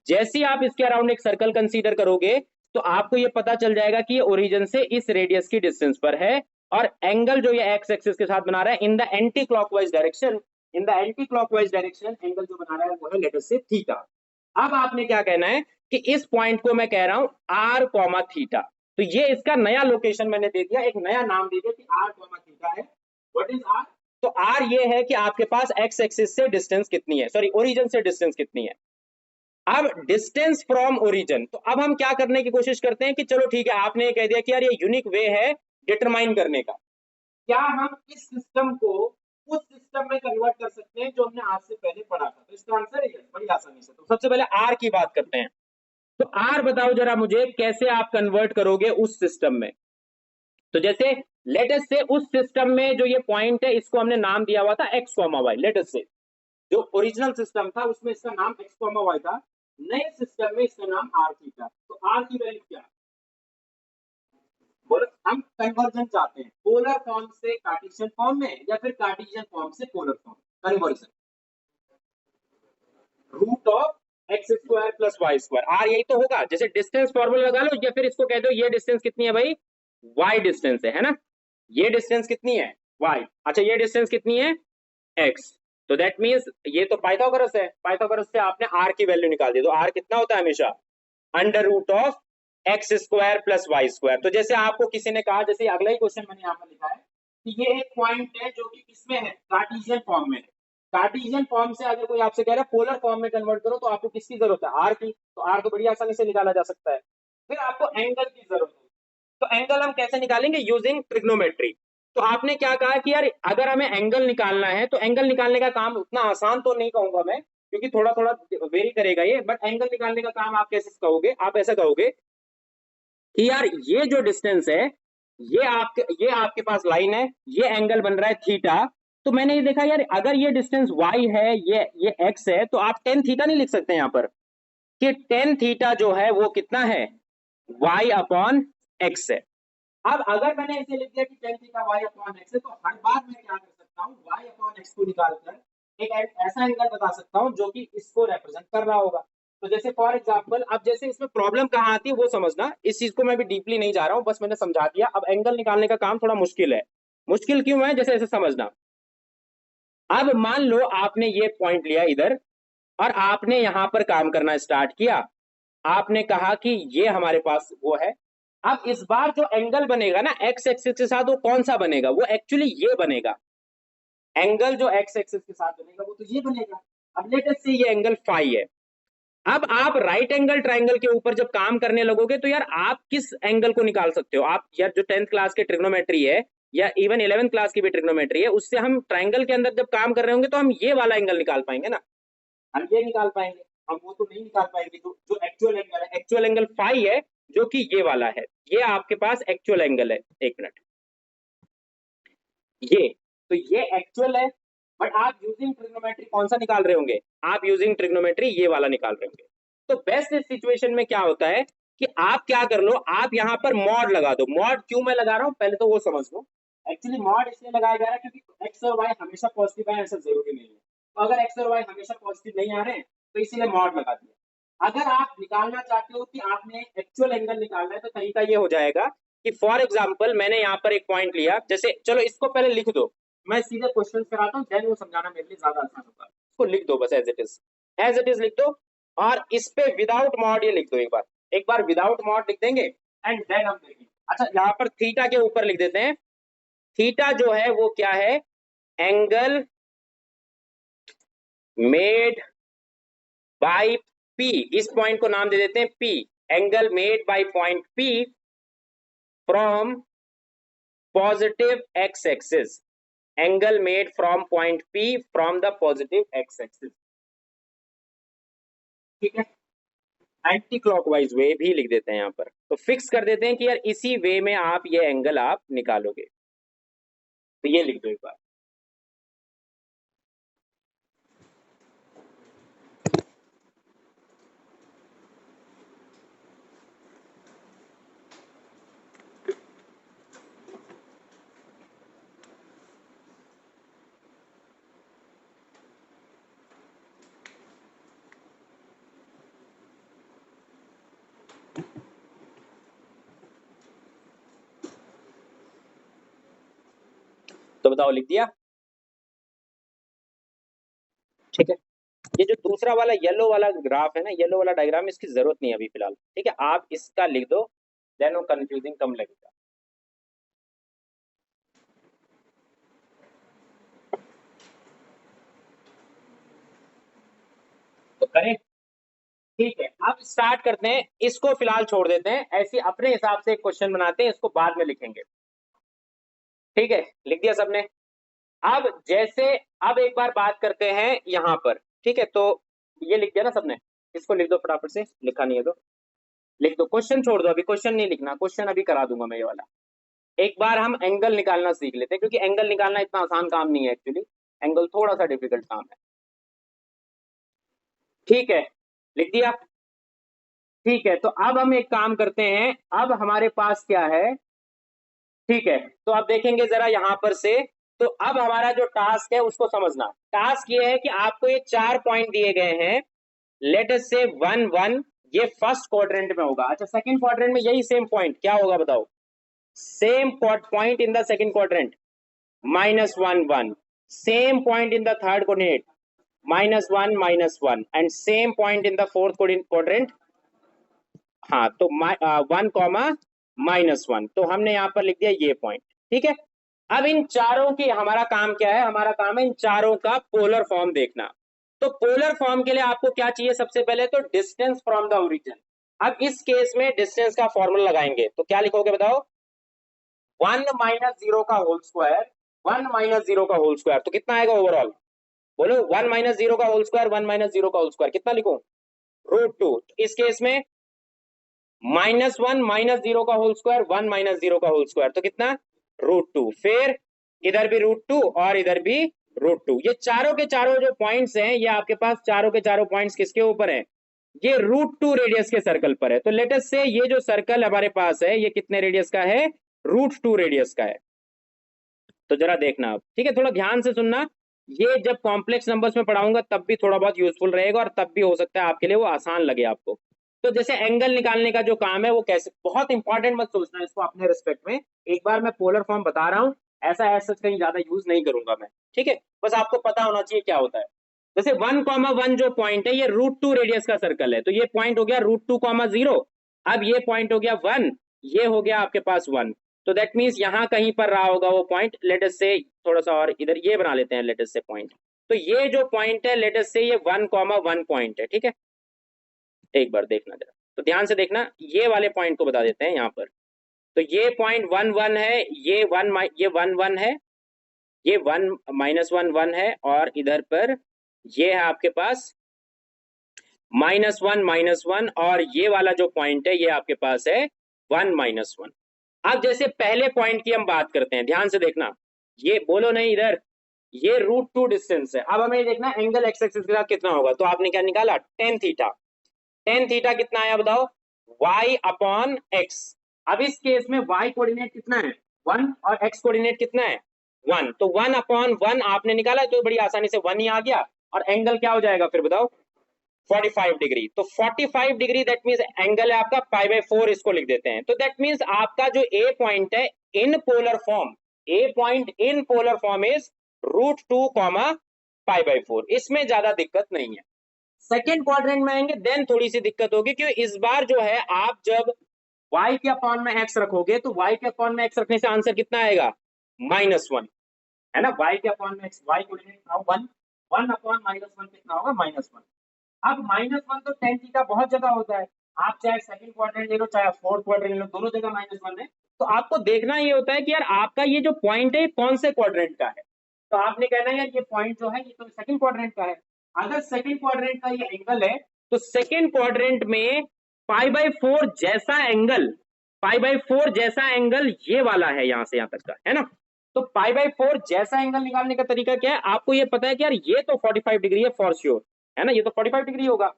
जैसे ही आप इसके अराउंड एक सर्कल कंसीडर करोगे तो आपको ये पता चल जाएगा कि ये ओरिजिन से इस रेडियस की डिस्टेंस पर है, और एंगल जो ये एक्स एक्सिस के साथ बना रहा है in the anti clockwise direction, in the anti clockwise direction angle जो बना रहा है वो है लेट अस से थीटा। अब आपने क्या कहना है कि इस पॉइंट को मैं कह रहा हूं आर कॉमा थीटा, तो ये इसका नया लोकेशन मैंने दे दिया, एक नया नाम दे दिया कि आर कॉमा थीटा है। What is r? तो आर ये है कि आपके पास एक्स एक्सिस से डिस्टेंस कितनी है, सॉरी ओरिजिन से डिस्टेंस कितनी है। अब डिस्टेंस फ्रॉम ओरिजिन, तो अब हम क्या करने की कोशिश करते हैं कि चलो ठीक है, आपने कह दिया कि यार ये यूनिक वे है डिटरमाइन करने का, क्या हम इस सिस्टम को उस सिस्टम में कन्वर्ट कर सकते हैं जो हमने आज से पहले पढ़ा था? तो इसका आंसर है यस, बड़ी आसानी से। तो सबसे पहले आर की बात करते हैं। तो आर बताओ जरा मुझे, कैसे आप कन्वर्ट करोगे उस सिस्टम में? तो जैसे लेट अस से उस सिस्टम में जो ये पॉइंट है इसको हमने नाम दिया हुआ था x comma y, let us से जो ओरिजिनल सिस्टम था उसमें इसका नाम x, y था, नए सिस्टम में इसका नाम r थीटा। तो r की वैल्यू क्या है? बोलो, हम कन्वर्जन चाहते हैं पोलर फॉर्म से कार्टेशियन फॉर्म में या फिर कार्टेशियन फॉर्म से polar form, conversion. Root of x square plus y square, r यही तो होगा। जैसे डिस्टेंस फॉर्मूला लगा लो, या फिर इसको कह दो ये डिस्टेंस कितनी है भाई, वाई डिस्टेंस है ना, ये डिस्टेंस कितनी है वाई, अच्छा ये डिस्टेंस कितनी है एक्स। तो दैट मींस ये तो पाइथागोरस है, पाइथागोरस से आपने आर की वैल्यू निकाल दी, तो आर कितना होता है हमेशा under root of x square plus y square. तो जैसे आपको किसी ने कहा, जैसे अगला ही क्वेश्चन मैंने यहाँ पर लिखा है कि ये एक पॉइंट है जो कि किसमें है, कार्टेशियन फॉर्म में है। कार्टेशियन फॉर्म से अगर कोई आपसे कह रहा है पोलर फॉर्म में कन्वर्ट करो, तो आपको किसकी जरूरत है, आर की। तो आर तो बड़ी आसानी से निकाला जा सकता है। फिर आपको एंगल की जरूरत है, तो एंगल हम कैसे निकालेंगे, यूजिंग ट्रिग्नोमेट्री। तो आपने क्या कहा कि यार अगर हमें एंगल निकालना है, तो एंगल निकालने का काम उतना आसान तो नहीं कहूंगा मैं, क्योंकि थोड़ा थोड़ा वेरी करेगा ये, बट एंगल निकालने का काम आप कैसे कहोगे, आप ऐसा कहोगे कि यार ये जो डिस्टेंस है, ये आपके पास लाइन है, ये एंगल बन रहा है थीटा। तो मैंने ये देखा यार अगर ये डिस्टेंस y है, ये x है, तो आप टेन थीटा नहीं लिख सकते यहाँ पर कि टेन थीटा जो है वो कितना है y अपॉन x है। अब अगर मैंने इसे लिख दिया कि tan theta y upon x है, तो हर बार मैं क्या कर सकता हूँ, y अपॉन x को निकालकर एक ऐसा एंगल बता सकता हूँ जो कि इसको रिप्रेजेंट कर रहा होगा। तो जैसे फॉर एग्जांपल, अब जैसे इसमें प्रॉब्लम कहाँ आती है वो समझना, इस चीज को मैं भी डीपली नहीं जा रहा हूँ, बस मैंने समझा दिया। अब एंगल निकालने का काम थोड़ा मुश्किल है, मुश्किल क्यों है, जैसे ऐसे समझना। अब मान लो आपने ये पॉइंट लिया इधर, और आपने यहां पर काम करना स्टार्ट किया, आपने कहा कि ये हमारे पास वो है। अब इस बार जो एंगल बनेगा ना एक्स एक्सिस के साथ, वो कौन सा बनेगा, वो एक्चुअली ये बनेगा। एंगल जो एक्स एक्सिस के साथ बनेगा वो तो ये बनेगा। अब लेट अस से ये एंगल फाई है। अब आप राइट एंगल ट्राइंगल के ऊपर जब काम करने लगोगे, तो यार आप किस एंगल को निकाल सकते हो, आप यार जो 10th क्लास के ट्रिग्नोमेट्री है या इवन 11th क्लास की भी ट्रिग्नोमेट्री है, उससे हम ट्राइंगल के अंदर जब काम कर रहे होंगे, तो हम ये वाला एंगल निकाल पाएंगे ना, हम ये निकाल पाएंगे, हम वो तो नहीं निकाल पाएंगे। जो एक्चुअल एंगल है, एक्चुअल एंगल फाई है, जो कि ये वाला है, ये आपके पास एक्चुअल एंगल है। एक मिनट, ये तो ये एक्चुअल है, बट आप यूजिंग ट्रिग्नोमेट्री कौन सा निकाल रहे होंगे, आप यूजिंग ट्रिग्नोमेट्री ये वाला निकाल रहे होंगे। तो बेस्ट इस सिचुएशन में क्या होता है कि आप क्या कर लो, आप यहाँ पर मॉड लगा दो। मॉड क्यों मैं लगा रहा हूँ पहले तो वो समझ लो। एक्चुअली मॉड इसलिए लगाया जा रहा है क्योंकि एक्स और वाई हमेशा पॉजिटिव है ऐसा जरूरी नहीं है। तो अगर एक्स और वाई हमेशा पॉजिटिव नहीं आ रहे हैं, तो इसीलिए मॉड लगा दिया। अगर आप निकालना चाहते हो कि आपने एक्चुअल एंगल निकालना है, तो तरीका ये हो जाएगा कि फॉर एग्जाम्पल मैंने यहाँ पर एक पॉइंट लिया, जैसे चलो इसको पहले लिख दो, मैं सीधे क्वेश्चन कराता हूँ, देन वो समझाना मेरे लिए ज्यादा आसान होगा। इसको लिख दो बस एज इट इज लिख दो, और इस पे विदाउट मॉड ये लिख दो, एक बार विदाउट मॉड लिख देंगे, एंड देन हम देखेंगे। अच्छा यहाँ पर थीटा के ऊपर लिख देते हैं, थीटा जो है वो क्या है, एंगल मेड बाय पी, इस पॉइंट को नाम दे देते हैं P, angle made by point P from positive x axis, angle made from point P from the positive x axis. ठीक है, एंटी क्लॉकवाइज वे भी लिख देते हैं यहाँ पर, तो फिक्स कर देते हैं कि यार इसी वे में आप ये एंगल आप निकालोगे। तो ये लिख दो एक बार। तो बताओ लिख दिया, ठीक है। ये जो दूसरा वाला येलो वाला ग्राफ है ना, येलो वाला डायग्राम, इसकी जरूरत नहीं है अभी फिलहाल, ठीक है, आप इसका लिख दो, देन वो कंफ्यूजिंग कम लगेगा। तो करें, ठीक है, अब स्टार्ट करते हैं, इसको फिलहाल छोड़ देते हैं, ऐसे अपने हिसाब से एक क्वेश्चन बनाते हैं, इसको बाद में लिखेंगे। ठीक है, लिख दिया सबने। अब जैसे, अब एक बार बात करते हैं यहाँ पर, ठीक है, तो ये लिख दिया ना सबने, इसको लिख दो फटाफट से, लिखा नहीं है तो लिख दो, क्वेश्चन छोड़ दो, अभी क्वेश्चन नहीं लिखना, क्वेश्चन अभी करा दूंगा मैं ये वाला। एक बार हम एंगल निकालना सीख लेते हैं, क्योंकि एंगल निकालना इतना आसान काम नहीं है एक्चुअली, एंगल थोड़ा सा डिफिकल्ट काम है। ठीक है, लिख दिया। ठीक है, तो अब हम एक काम करते हैं, अब हमारे पास क्या है, ठीक है, तो अब देखेंगे जरा यहां पर से, तो अब हमारा जो टास्क है उसको समझना। टास्क ये है कि आपको ये 4 पॉइंट दिए गए हैं, लेट अस से 1 1, ये फर्स्ट क्वाड्रेंट में होगा। अच्छा, सेकंड क्वाड्रेंट में यही सेम पॉइंट क्या होगा बताओ? Same point in the second quadrant, -1 1, same point in the third coordinate, -1 and same point in the fourth quadrant. हाँ, तो 1 कॉमा -1, तो हमने यहां पर लिख दिया ये पॉइंट। ठीक है, अब इन चारों की हमारा काम क्या है? हमारा काम है इन चारों का पोलर फॉर्म देखना। तो पोलर फॉर्म के लिए आपको क्या चाहिए? सबसे पहले तो डिस्टेंस फ्रॉम द ओरिजिन। अब इस केस में डिस्टेंस का फॉर्मूला लगाएंगे, तो क्या लिखोगे बताओ? 1 - 0 का होल स्क्वायर, 1 - 0 का होल स्क्वायर, तो कितना आएगा ओवरऑल? बोलो, 1 - 0 का होल स्क्वायर, 1 - 0 का होल स्क्वायर, कितना लिखो? √2। इस केस में -1 - 0 का होल स्क्वायर, 1 - 0 का होल स्क्वायर, तो कितना? √2। फिर इधर भी √2 और इधर भी √2। ये चारों के चारों जो पॉइंट्स हैं, ये आपके पास चारों के चारों पॉइंट्स किसके ऊपर हैं? ये √2 रेडियस के सर्कल पर है। तो लेट अस से ये जो सर्कल हमारे पास है, ये कितने रेडियस का है? √2 रेडियस का है। तो जरा देखना अब, ठीक है, थोड़ा ध्यान से सुनना। ये जब कॉम्प्लेक्स नंबर्स में पढ़ाऊंगा तब भी थोड़ा बहुत यूजफुल रहेगा, और तब भी हो सकता है आपके लिए वो आसान लगे आपको। तो जैसे एंगल निकालने का जो काम है वो कैसे, बहुत इंपॉर्टेंट मत सोचना इसको अपने रिस्पेक्ट में, एक बार मैं पोलर फॉर्म बता रहा हूँ, ऐसा ऐसा कहीं ज्यादा यूज नहीं करूंगा मैं। ठीक है, बस आपको पता होना चाहिए क्या होता है। जैसे 1, 1 जो पॉइंट है, ये √2 रेडियस का सर्कल है, तो ये पॉइंट हो गया √2, 0। अब ये पॉइंट हो गया 1, ये हो गया आपके पास 1। तो दैट मीन्स यहां कहीं पर रहा होगा वो पॉइंट। लेट अस से थोड़ा सा और इधर ये बना लेते हैं, लेट अस से पॉइंट। तो ये जो पॉइंट है, लेट अस से ये 1, 1 पॉइंट है। ठीक है, एक बार देखना जरा, तो ध्यान से देखना, ये वाले पॉइंट को बता देते हैं यहाँ पर। तो ये पॉइंट 1 1 है, ये 1 1 है, ये 1 -1 1 है, और इधर पर ये है आपके पास -1 -1, और ये वाला जो पॉइंट है ये आपके पास है 1 -1। अब जैसे पहले पॉइंट की हम बात करते हैं, ध्यान से देखना, ये बोलो नहीं इधर, ये √2 डिस्टेंस है। अब हमें देखना एंगल एक्स एक्सिस के साथ कितना होगा, तो आपने क्या निकाला? tan theta. tan थीटा कितना आया बताओ? y/x। अब इस केस में y कोऑर्डिनेट कितना है? 1, और x कोऑर्डिनेट कितना है? 1। तो 1/1 आपने निकाला, तो बड़ी आसानी से 1 ही आ गया, और एंगल क्या हो जाएगा फिर बताओ? 45 डिग्री। तो 45 डिग्री दैट मीन्स एंगल है आपका π/4, इसको लिख देते हैं। तो दैट मीन्स आपका जो ए पॉइंट है in polar form, A point in polar form is √2, π/4। इसमें ज्यादा दिक्कत नहीं है। सेकेंड क्वाड्रेंट में आएंगे देन थोड़ी सी दिक्कत होगी, क्योंकि इस बार जो है आप जब y के अपॉन में x रखोगे, तो y के अपॉन में x रखने से आंसर कितना आएगा? -1, है ना? y के अपॉन में x, y कोऑर्डिनेट कितना होगा? 1, 1/-1 कितना होगा? -1। अब -1 तो tan थीटा बहुत जगह होता है, आप चाहे सेकंड क्वाड्रेंट ले लो चाहे फोर्थ क्वाड्रेंट ले लो, दोनों जगह -1 है। तो आपको देखना ये होता है कि यार आपका ये जो पॉइंट है कौन से क्वाड्रेंट का है। तो आपने कहना है यार ये पॉइंट जो है ये तो सेकंड क्वाड्रेंट का है। अगर सेकंड क्वाड्रेंट का ये एंगल है, तो सेकंड क्वाड्रेंट में π/4 जैसा एंगल, π/4 जैसा एंगल ये वाला है, यहां से यहां तक का, है ना? तो π/4 जैसा एंगल निकालने का तरीका क्या है? आपको ये पता है कि यार ये तो 45 डिग्री है फॉर श्योर, है ना? ये तो 45 डिग्री होगा।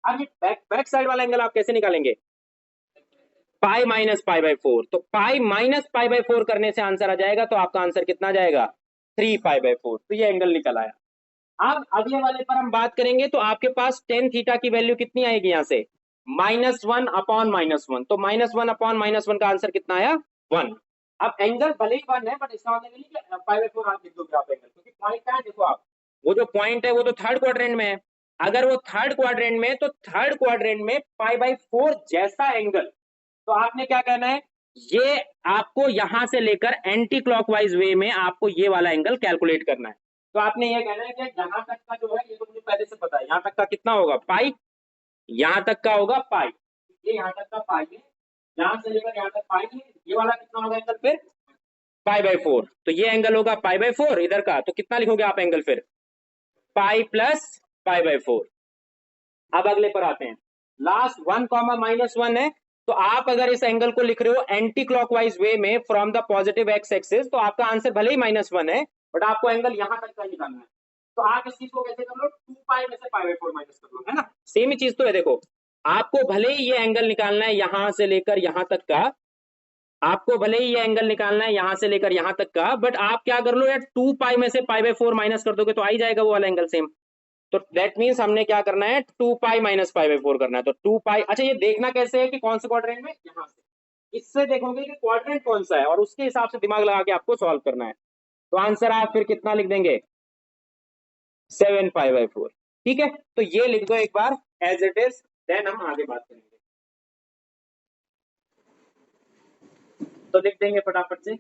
अब ये बैक साइड वाला एंगल आप कैसे निकालेंगे? Pi minus π/4। तो पाई माइनस π/4 करने से आंसर आ जाएगा, तो आपका आंसर कितना आ जाएगा? 3π/4। तो ये एंगल निकल आया। अब अगले वाले पर हम बात करेंगे, तो आपके पास tan थीटा की वैल्यू कितनी आएगी यहां से? -1/-1। तो -1/-1 का आंसर कितना आया? 1। अब एंगल भले ही 1 है, बट इसका मतलब नहीं कि π/4 आप लिख दोगे आप एंगल, क्योंकि पॉइंट क्या है देखो आप, वो जो पॉइंट है वो तो थर्ड क्वाड्रेंट में है। अगर वो थर्ड क्वाड्रेंट में, तो थर्ड क्वाड्रेंट में π/4 जैसा एंगल, तो आपने क्या कहना है? ये आपको यहां से लेकर एंटी क्लॉकवाइज वे में आपको ये वाला एंगल कैलकुलेट करना है। तो आपने ये कहना है कि यहां तक का जो है ये तो मुझे पहले से पता है, यहां तक का कितना होगा? पाई। यहां तक का होगा पाई, ये यहां तक का पाई है, यहां से लेकर यहां तक पाई है, ये वाला कितना होगा एंगल फिर? π/4। तो ये एंगल होगा π/4 इधर का, तो कितना लिखोगे आप एंगल फिर? Pi plus π/4। अब अगले पर आते हैं, लास्ट 1, -1 है। तो आप अगर इस एंगल को लिख रहे हो एंटी क्लॉकवाइज वे में from the positive x axis, तो आपका आंसर भले ही -1 है, बट आपको एंगल यहां तक का निकालना है। तो आप इस चीज को कैसे कर लो, 2 पाई में से π/4 माइनस कर लो, है ना। सेम ही चीज तो है, देखो आपको भले ही ये एंगल निकालना है यहां से लेकर यहां तक का, आपको भले ही ये एंगल निकालना है यहां से लेकर यहां तक का, बट आप क्या कर लो यार, 2 पाई में से π/4 माइनस कर दोगे तो आ ही जाएगा वो वाला एंगल सेम। तो दैट मीन्स हमने क्या करना है, 2 पाई माइनस π/4 करना है। तो 2 पाई, अच्छा ये देखना कैसे है कि कौन से क्वाड्रेंट में, यहां से इससे देखोगे कि क्वाड्रेंट कौन सा है और उसके हिसाब से दिमाग लगा के आपको सॉल्व करना है। तो आंसर आप फिर कितना लिख देंगे, 7 π/4। ठीक है, तो ये लिख दो एक बार एज इट इज, देन हम आगे बात करेंगे। तो लिख देंगे फटाफट से,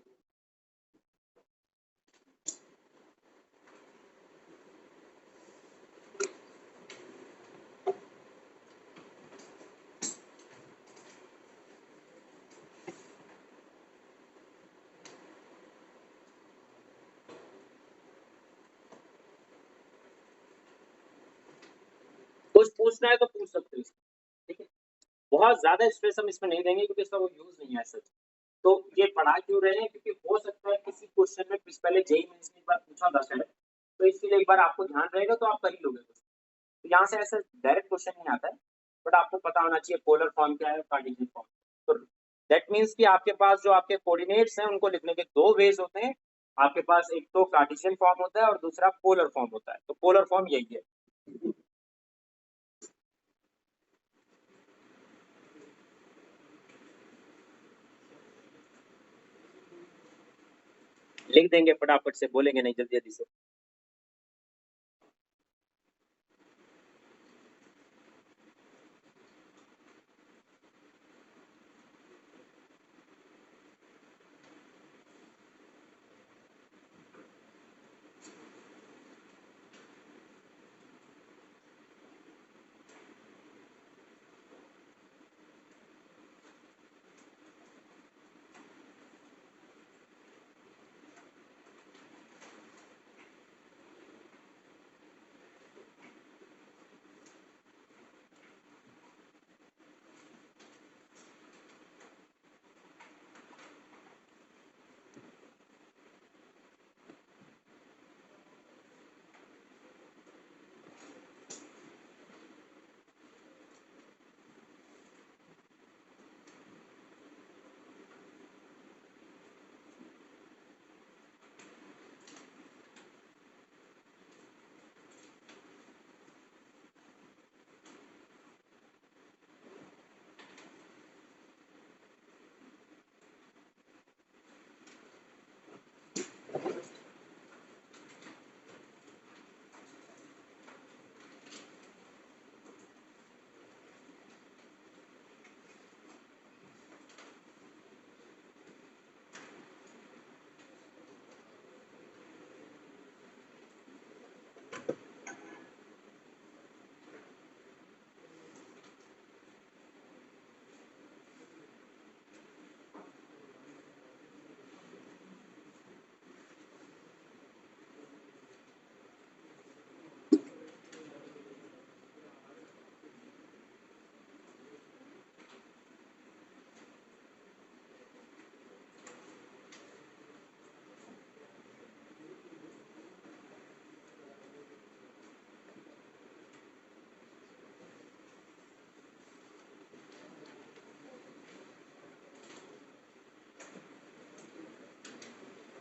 कुछ पूछना है तो पूछ सकते हो, ठीक है। बहुत ज्यादा स्ट्रेस हम इसमें नहीं देंगे क्योंकि इसका वो यूज नहीं है सच। तो ये पढ़ा क्यों रहे हैं, क्योंकि हो सकता है किसी क्वेश्चन में पहले जेईई मेंस में एक बार पूछा था शायद, तो इसलिए एक बार आपको ध्यान रहेगा तो आप कर ही लोगे। तो यहाँ से ऐसा डायरेक्ट क्वेश्चन नहीं आता है, बट आपको पता होना चाहिए पोलर फॉर्म क्या है, कार्टेशियन फॉर्म। तो दैट मीन्स कि आपके पास जो आपके कोऑर्डिनेट्स हैं उनको लिखने के दो वेज होते हैं। आपके पास एक तो कार्टेशियन फॉर्म होता है और दूसरा पोलर फॉर्म होता है। तो पोलर फॉर्म यही है। लिख देंगे फटाफट से, बोलेंगे नहीं जल्दी जल्दी से।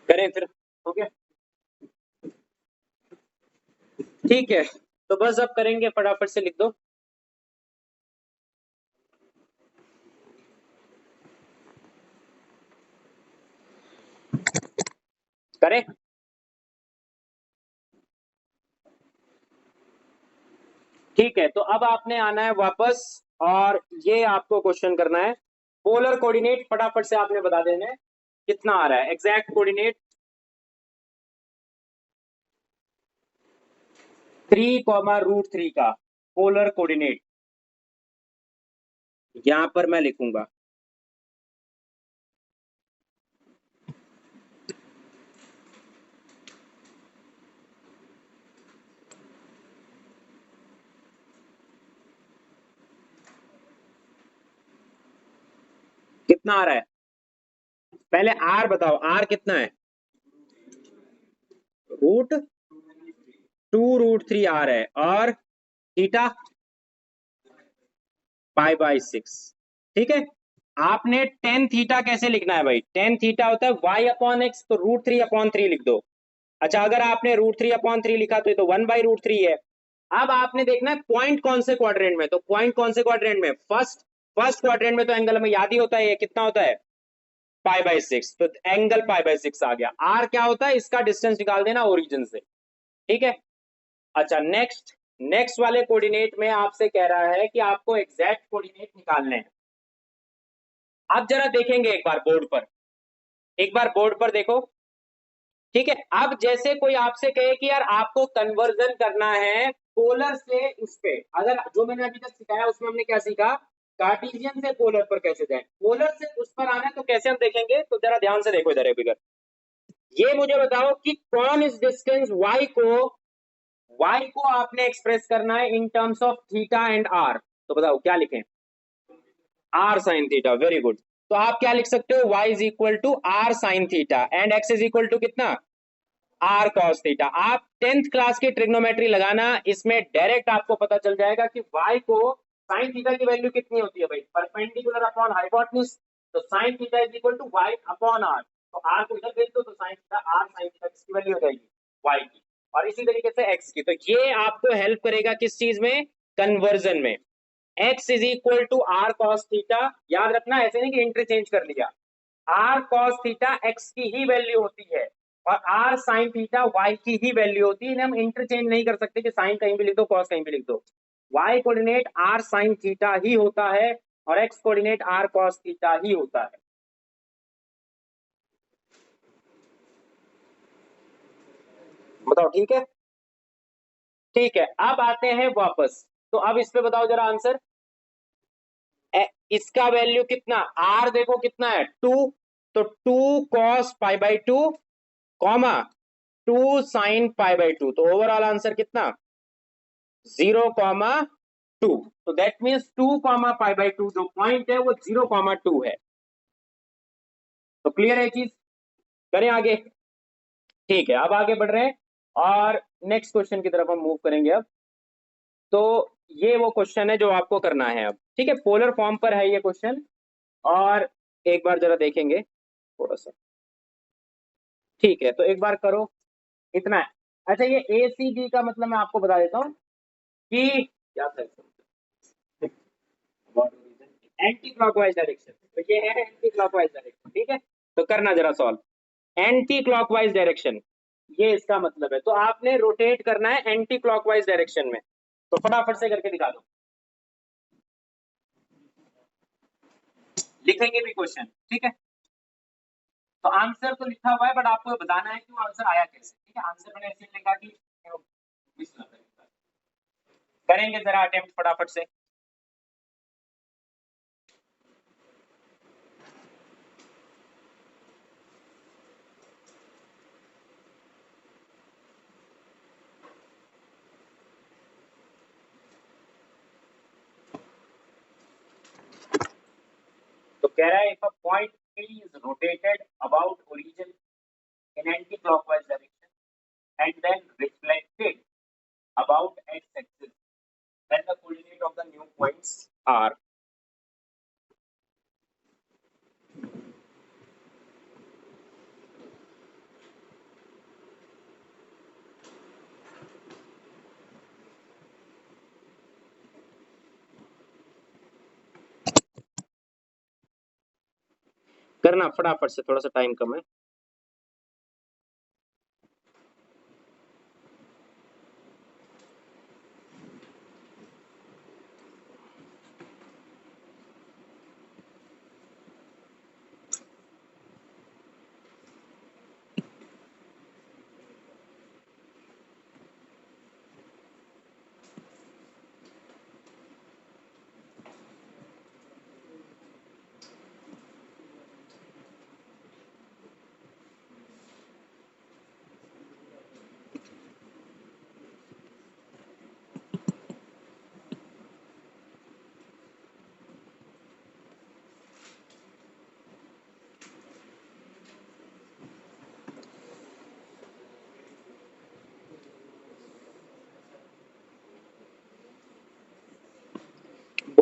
करें फिर, हो गया, ठीक है। तो बस अब करेंगे, फटाफट से लिख दो। करें, ठीक है। तो अब आपने आना है वापस और ये आपको क्वेश्चन करना है। पोलर कोऑर्डिनेट फटाफट से आपने बता देना है कितना आ रहा है एग्जैक्ट कोऑर्डिनेट, 3, √3 का पोलर कोऑर्डिनेट यहां पर मैं लिखूंगा। कितना आ रहा है, पहले आर बताओ, आर कितना है, √3। 2√3r है और थीटा पाई बाई 6। ठीक है, आपने टेन थीटा कैसे लिखना है भाई? टेन थीटा होता है y अपॉन एक्स, तो √3/3 लिख दो। अच्छा, अगर आपने √3/3 लिखा तो ये तो 1/√3 है। अब आपने देखना है पॉइंट कौन से क्वाड्रेंट में, तो पॉइंट कौन से क्वाड्रेंट में? फर्स्ट क्वाड्रेंट में, तो एंगल हमें याद ही होता है, ये कितना होता है? पाई बाई 6, तो एंगल पाई बाई 6 आ गया। आर क्या होता है? इसका डिस्टेंस निकाल देना ओरिजिन से। ठीक है, अच्छा नेक्स्ट वाले कोऑर्डिनेट में आपसे कह रहा है कि आपको एग्जैक्ट कोऑर्डिनेट निकालने हैं। अब जरा देखेंगे एक बार बोर्ड पर देखो। ठीक है, अब जैसे कोई आपसे कहे कि यार आपको कन्वर्जन करना है पोलर से उस पे, अगर जो मैंने अभी तक सिखाया उसमें हमने क्या सीखा, कार्टेशियन से पोलर पर कैसे जाए, पोलर से उस पर आना है तो कैसे हम देखेंगे, तो जरा ध्यान से देखो इधर फिगर। ये मुझे बताओ कि कौन इस डिस्टेंस y को आपने एक्सप्रेस करना है in terms of theta and r, तो बताओ क्या लिखें? r sin theta, very good. तो आप क्या लिख सकते हो? y is equal to r sin theta and x is equal to कितना? r cos theta. आप 10th क्लास की ट्रिग्नोमेट्री लगाना, इसमें डायरेक्ट आपको पता चल जाएगा कि y को sin थीटा की वैल्यू कितनी होती है भाई? परपेंडिकुलर अपॉन हाइपोटेन्यूज, तो sin theta is equal to y upon r, तो r को इधर भेज दो, तो sin theta r sin theta किसकी वैल्यू हो जाएगी? y की। और इसी तरीके से x की। तो ये आपको हेल्प करेगा किस चीज में? कन्वर्जन में। x is equal to r cos theta, याद रखना, ऐसे नहीं कि इंटरचेंज कर लिया। r cos थीटा x की ही वैल्यू होती है और r sin थीटा y की ही वैल्यू होती है। हम इंटरचेंज नहीं कर सकते कि sin कहीं भी लिख दो cos कहीं भी लिख दो। y coordinate r sin theta ही होता है और x coordinate r cos theta ही होता है। बताओ ठीक है? ठीक है, अब आते हैं वापस। तो अब इस पे बताओ जरा आंसर। इसका वैल्यू कितना? r देखो कितना है? 2, तो 2 cos pi by 2 comma 2 sin pi by 2, तो ओवरऑल आंसर कितना? 0,2। तो दैट मीन्स 2 पाई बाई 2 जो पॉइंट है वो 0,2 है। तो क्लियर है चीज? करें आगे? ठीक है, अब आगे बढ़ रहे हैं और नेक्स्ट क्वेश्चन की तरफ हम मूव करेंगे अब। तो ये वो क्वेश्चन है जो आपको करना है अब। ठीक है, पोलर फॉर्म पर है ये क्वेश्चन और एक बार जरा देखेंगे थोड़ा सा। ठीक है, तो एक बार करो, इतना है। अच्छा, ये ACG का मतलब मैं आपको बता देता हूँ कि क्या एंटी क्लॉकवाइज डायरेक्शन, तो ये है एंटी क्लॉकवाइज डायरेक्शन। ठीक है, तो करना जरा सॉल्व। एंटी क्लॉकवाइज डायरेक्शन, ये इसका मतलब है। तो आपने रोटेट करना है एंटी क्लॉकवाइज डायरेक्शन में, तो फटाफट से करके दिखा दो। लिखेंगे भी क्वेश्चन, ठीक है? तो आंसर तो लिखा हुआ है बट आपको बताना है कि वो आंसर आया कैसे। ठीक है, आंसर मैंने ऐसे लिखा कि करेंगे जरा अटेम्प्ट फटाफट से। तो कह रहा है if a point P is rotated about origin in anti-clockwise direction and then reflected about x-axis, then the coordinate of the new points are। करना फटाफट से, थोड़ा सा टाइम कम है।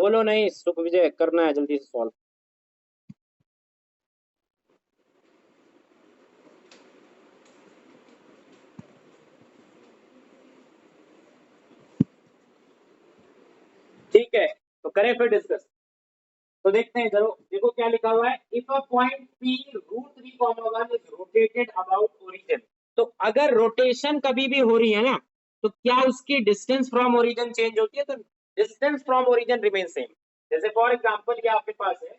बोलो नहीं सुख विजय, करना है जल्दी से सॉल्व। ठीक है, तो करें फिर डिस्कस। तो देखते हैं, चलो देखो क्या लिखा हुआ है, if a point P √3,1 is rotated about origin. तो अगर रोटेशन कभी भी हो रही है ना, तो क्या उसकी डिस्टेंस फ्रॉम ओरिजिन चेंज होती है? तो distance from origin remain same. जैसे फॉर एग्जांपल ये आपके पास है,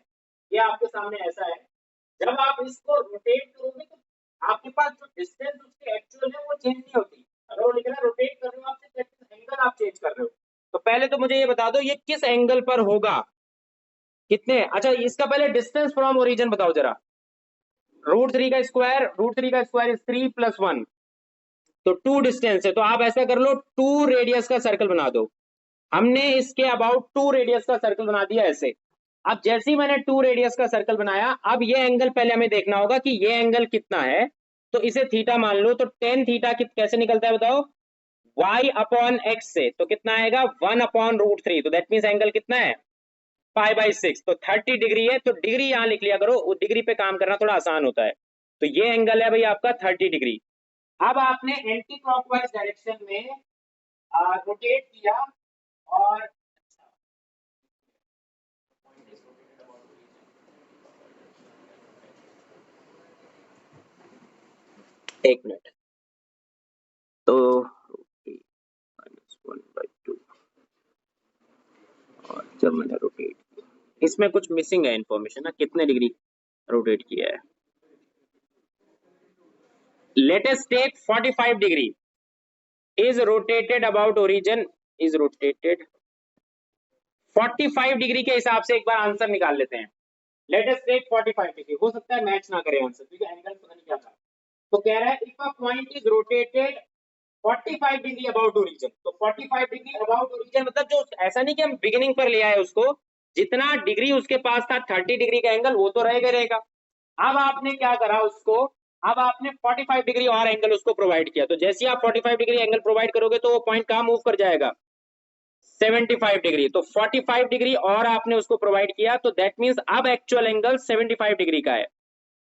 ये आपके सामने ऐसा है, जब आप इसको रोटेट करोगे तो आपके पास जो डिस्टेंस उसकी एक्चुअल है वो चेंज नहीं होती। अगर वो लिखा है रोटेट कर रहे हो आप, सिर्फ एंगल आप चेंज कर रहे हो। तो पहले तो मुझे ये बता दो ये किस एंगल पर होगा, कितने? अच्छा इसका पहले डिस्टेंस फ्रॉम ओरिजिन बताओ जरा। √3 का स्क्वायर इज 3 + 1, तो 2 डिस्टेंस है। तो आप ऐसा कर लो, 2 रेडियस का सर्कल बना दो। हमने इसके अबाउट 2 रेडियस का सर्कल बना दिया ऐसे। अब जैसे ही मैंने 2 रेडियस का सर्कल बनाया, अब ये एंगल पहले हमें देखना होगा कि ये एंगल कितना है। तो इसे थीटा मान लो, तो tan थीटा कैसे निकलता है बताओ? y/x से, तो कितना आएगा 1/√3। तो दैट मीन्स एंगल कितना है π/6, तो 30 डिग्री है। तो डिग्री यहां लिख लिया करो, उस डिग्री पे काम करना थोड़ा आसान होता है। तो ये एंगल है भाई आपका 30 डिग्री। अब आपने एंटी क्लॉकवाइज डायरेक्शन में रोटेट किया, और एक मिनट, तो -1/2, और जब मैंने रोटेट, इसमें कुछ मिसिंग है इंफॉर्मेशन ना, कितने डिग्री रोटेट किया है। Let us take 45 degree is rotated about origin, is rotated 45 degree के हिसाब से एक बार आंसर निकाल लेते हैं। लेट अस टेक 45 डिग्री, हो सकता है मैच ना करे आंसर क्योंकि एंगल पता नहीं क्या था। तो कह रहा है if a point is rotated 45 degree about origin, तो 45 डिग्री अबाउट ओरिजिन मतलब जो, ऐसा नहीं कि हम बिगिनिंग पर ले आए उसको, जितना डिग्री उसके पास था 30 डिग्री का एंगल वो तो रहेगा। अब आपने क्या करा उसको, अब आपने 45 डिग्री और एंगल उसको प्रोवाइड किया। तो जैसे ही आप 45 डिग्री एंगल प्रोवाइड करोगे तो वो पॉइंट कहां मूव कर जाएगा? 75 डिग्री। तो 45 डिग्री और आपने उसको प्रोवाइड किया, तो दैट मींस अब एक्चुअल एंगल 75 डिग्री का है।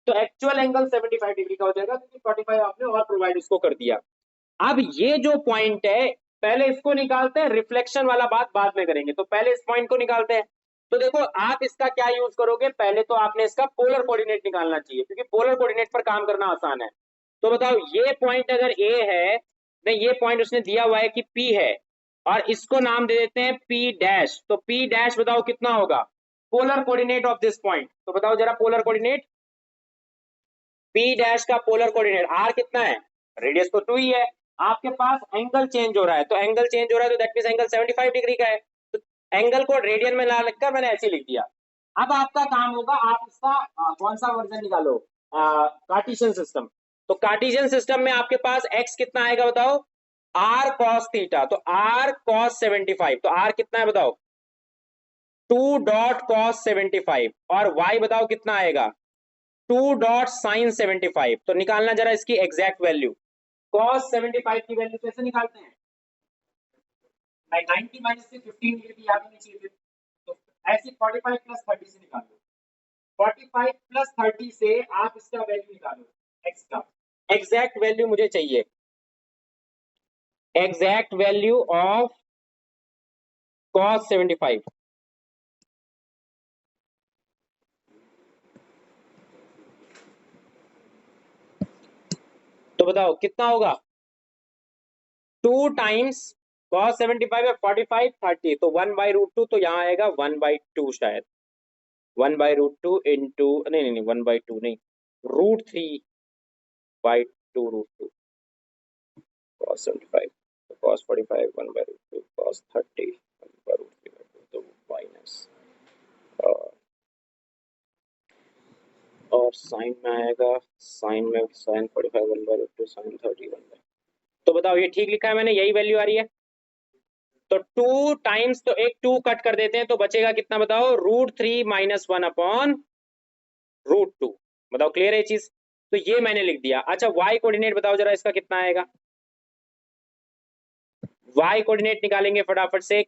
तो एक्चुअल एंगल 75 डिग्री का हो जाएगा क्योंकि 45 आपने और प्रोवाइड उसको कर दिया। अब ये जो पॉइंट है, पहले इसको निकालते हैं, रिफ्लेक्शन वाला बात बाद में करेंगे। तो पहले इस पॉइंट को निकालते हैं। तो देखो आप इसका क्या यूज करोगे, पहले तो आपने इसका पोलर कोऑर्डिनेट निकालना चाहिए क्योंकि पोलर कोऑर्डिनेट पर काम करना आसान है। तो बताओ ये पॉइंट अगर ए है, नहीं ये पॉइंट उसने दिया हुआ है कि पी है, और इसको नाम दे देते हैं पी डैश। तो पी डैश बताओ कितना होगा polar coordinate of this point? तो बताओ जरा पोलर कोऑर्डिनेट, पी डैश का पोलर कोऑर्डिनेट आर कितना है? रेडियस तो 2 ही है। आपके पास एंगल चेंज हो रहा है, तो एंगल चेंज हो रहा है तो दैट मींस एंगल 75 डिग्री का है। तो एंगल को रेडियन में ना लिखकर मैंने ऐसे लिख दिया। अब आपका काम होगा, आप इसका कौन सा वर्जन निकालो, कार्टेशियन सिस्टम। तो कार्टेशियन सिस्टम में आपके पास x कितना आएगा बताओ? r cos थीटा, तो r cos 75, तो r कितना है बताओ? 2.cos 75, और y बताओ कितना आएगा? 2.sin 75। तो निकालना जरा इसकी एग्जैक्ट वैल्यू। cos 75 की वैल्यू कैसे निकालते हैं? 90 माइनस से 15 डिग्री याद होनी चाहिए। तो ऐसे 45 + 30 से निकालो, 45 + 30 से आप इसका वैल्यू निकालो, x का एग्जैक्ट वैल्यू मुझे चाहिए, एग्जैक्ट वैल्यू ऑफ cos 75। तो बताओ कितना होगा? 2 टाइम्स cos 75 है 45 30, तो 1/√2, तो यहाँ आएगा 1/2 शायद, 1/√2 इंटू, नहीं 1/2 नहीं, √3/2√2 cos 75, तो cos 45 1/√2, cos 30 1/√3/2, तो माइनस, और साइन में आएगा, साइन में sin 45 1/√2, sin 30 1/2। तो बताओ ये ठीक लिखा है मैंने, यही वैल्यू आ रही है। तो 2 टाइम्स, तो एक 2 कट कर देते हैं तो बचेगा कितना बताओ? √3 - 1/√2। बताओ क्लियर है ये चीज? तो ये मैंने लिख दिया। अच्छा y कोऑर्डिनेट बताओ जरा इसका कितना आएगा? y कोऑर्डिनेट निकालेंगे फटाफट से।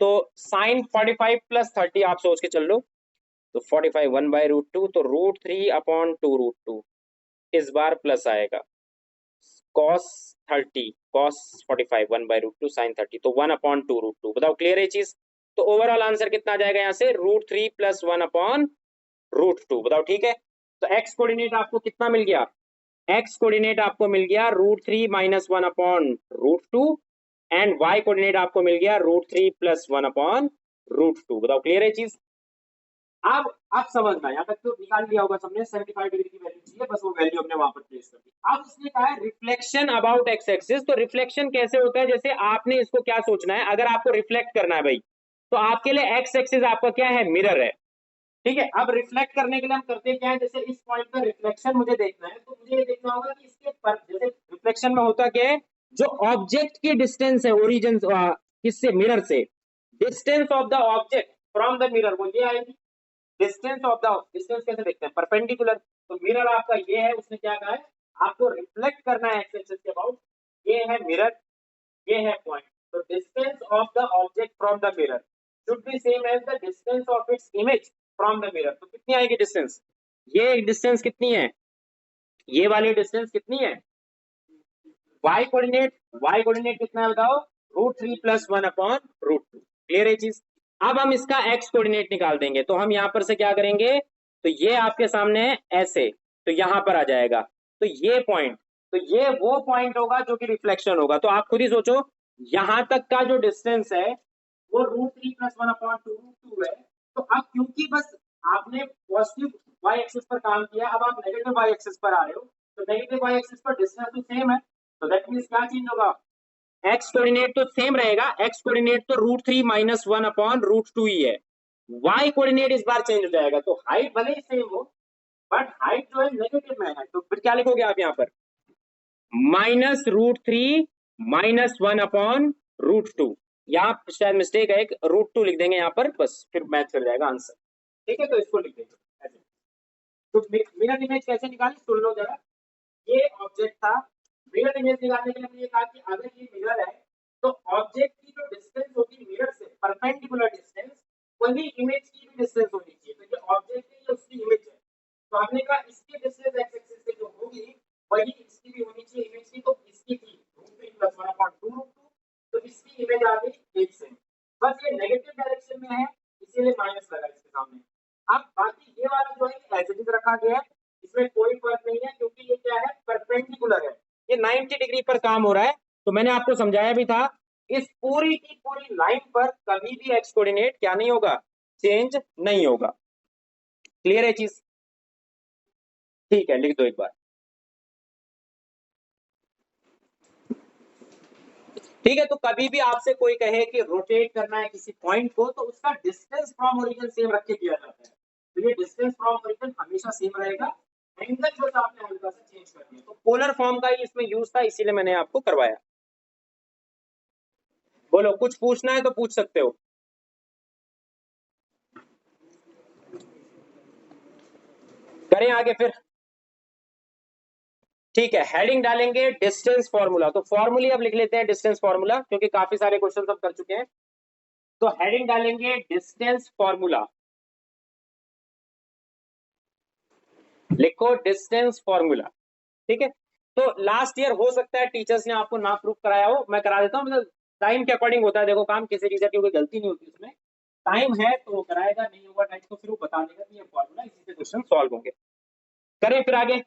तो साइन 45 प्लस 30 आप सोच के चल लो, तो 45 1/√2, तो √3/2√2 इस बार प्लस आएगा, cos 30 cos 45 1/√2 sin 30, तो 1/2√2। बताओ क्लियर है चीज? तो ओवरऑल आंसर कितना आ जाएगा यहाँ से, √3 + 1/√2। बताओ ठीक है? तो एक्स कोऑर्डिनेट आपको कितना मिल गया, एक्स कोऑर्डिनेट आपको मिल गया √3 - 1/√2 एंड वाई कोऑर्डिनेट आपको मिल गया √3 + 1/√2। बताओ क्लियर है चीज? अब समझना, यहाँ तक तो निकाल लिया होगा सबने, 75 डिग्री की वैल्यू चाहिए, बस वो वैल्यू हमने वहां पर प्लेस कर दी। अब उसने कहा है रिफ्लेक्शन अबाउट एक्स एक्सिस। तो रिफ्लेक्शन कैसे होता है, जैसे आपने इसको क्या सोचना है, अगर आपको रिफ्लेक्ट करना है भाई, तो आपके लिए एक्स एक्सिस आपका क्या है, मिरर है, ठीक है। अब रिफ्लेक्ट करने के लिए हम करते क्या है, जैसे इस पॉइंट पर रिफ्लेक्शन मुझे देखना है, तो मुझे ये देखना होगा कि इसके पर, जैसे रिफ्लेक्शन में होता क्या है, जो ऑब्जेक्ट की डिस्टेंस है ओरिजिन किससे, मिरर से, distance of the object from the mirror वो ये आएगी। डिस्टेंस ऑफ द, डिस्टेंस कैसे देखते हैं, परपेंडिकुलर। तो मिरर आपका ये है, उसने क्या कहा है, आपको रिफ्लेक्ट करना है एक्स एक्सिस के अबाउट, ये है मिरर, ये है पॉइंट। तो distance of the object from the mirror should be same as the distance of its image from the mirror. तो कितनी आएगी डिस्टेंस, ये डिस्टेंस कितनी है, ये वाली डिस्टेंस कितनी है, y कोऑर्डिनेट कितना है बताओ, √3 + 1/√2। क्लियर है चीज? अब हम इसका x कोऑर्डिनेट निकाल देंगे, तो हम यहां पर से क्या करेंगे, तो ये आपके सामने है ऐसे, तो यहां पर आ जाएगा, तो ये पॉइंट, तो ये वो पॉइंट होगा जो कि रिफ्लेक्शन होगा। तो आप खुद ही सोचो, यहां तक का जो डिस्टेंस है वो √3 + 1/√2 है। तो अब क्योंकि बस आपने पॉजिटिव y एक्सिस पर काम किया, अब आप नेगेटिव y एक्सिस पर आ रहे हो, तो नेगेटिव y एक्सिस पर डिस्टेंस तो सेम है, तो दैट मींस क्या चेंज होगा, x कोऑर्डिनेट तो सेम रहेगा, x कोऑर्डिनेट तो √3 - 1/√2 ही है, y कोऑर्डिनेट इस बार चेंज हो जाएगा। तो हाइट भले ही सेम हो, बट हाइट जो है नेगेटिव में है, तो फिर क्या लिखोगे आप यहाँ पर, -√3 - 1/√2। यहाँ शायद मिस्टेक है, √2 लिख देंगे यहाँ पर, बस फिर मैच कर जाएगा आंसर, ठीक है। तो इसको लिख देंगे ऐसे। तो मिरर इमेज कैसे निकाली सुन लो जरा, ये ऑब्जेक्ट था, मिरर इमेज निकालने के लिए हमने ये कहा कि अगर ये मिरर है, तो ऑब्जेक्ट की जो डिस्टेंस होगी मिरर से, परपेंडिकुलर डिस्टेंस, वही इमेज की भी डिस्टेंस होनी चाहिए। तो ये ऑब्जेक्ट है, ये उसकी इमेज है, तो हमने कहा इसकी डिस्टेंस एक्स एक्सिस से जो होगी वही इसकी भी होनी चाहिए इमेज की, तो इसकी थी √3 + 1/√2, तो इसकी इमेज आ गई एक से, बस ये नेगेटिव डायरेक्शन में है इसीलिए माइनस लगा इसके सामने। अब बाकी ये वाला जो है एज इट इज रखा गया है, इसमें कोई फर्क नहीं है क्योंकि ये क्या है, परपेंडिकुलर है, ये 90 डिग्री पर काम हो रहा है। तो मैंने आपको समझाया भी था, इस पूरी की पूरी लाइन पर कभी भी एक्स कोऑर्डिनेट क्या नहीं होगा, चेंज नहीं होगा। क्लियर है चीज? ठीक है, लिख दो एक बार। ठीक है, तो कभी भी आपसे कोई कहे कि रोटेट करना है किसी पॉइंट को, तो उसका डिस्टेंस फ्रॉम ओरिजिन सेम रख के किया जाता है। तो ये डिस्टेंस फ्रॉम ओरिजिन हमेशा सेम रहेगा, एंगल जो आपने हल्का सा चेंज कर दिया, तो पोलर फॉर्म का ही इसमें यूज था, इसीलिए मैंने आपको करवाया। बोलो, कुछ पूछना है तो पूछ सकते हो। करें आगे फिर? ठीक है, हेडिंग डालेंगे डिस्टेंस फॉर्मूला। तो फॉर्मूले अब लिख लेते हैं, डिस्टेंस फॉर्मूला, क्योंकि काफी सारे क्वेश्चन अब कर चुके हैं। तो हेडिंग डालेंगे डिस्टेंस फॉर्मूला, लिखो डिस्टेंस फॉर्मूला, ठीक है। तो लास्ट ईयर हो सकता है टीचर्स ने आपको ना प्रूफ कराया हो, मैं करा देता हूँ, मतलब टाइम के अकॉर्डिंग होता है, देखो काम, किसी टीचर की कोई गलती नहीं होती इसमें, टाइम है तो वो कराएगा, नहीं होगा टाइम तो फिर वो बता देगा कि ये फॉर्मूला, इसी से क्वेश्चन सॉल्व होंगे। करें फिर आगे?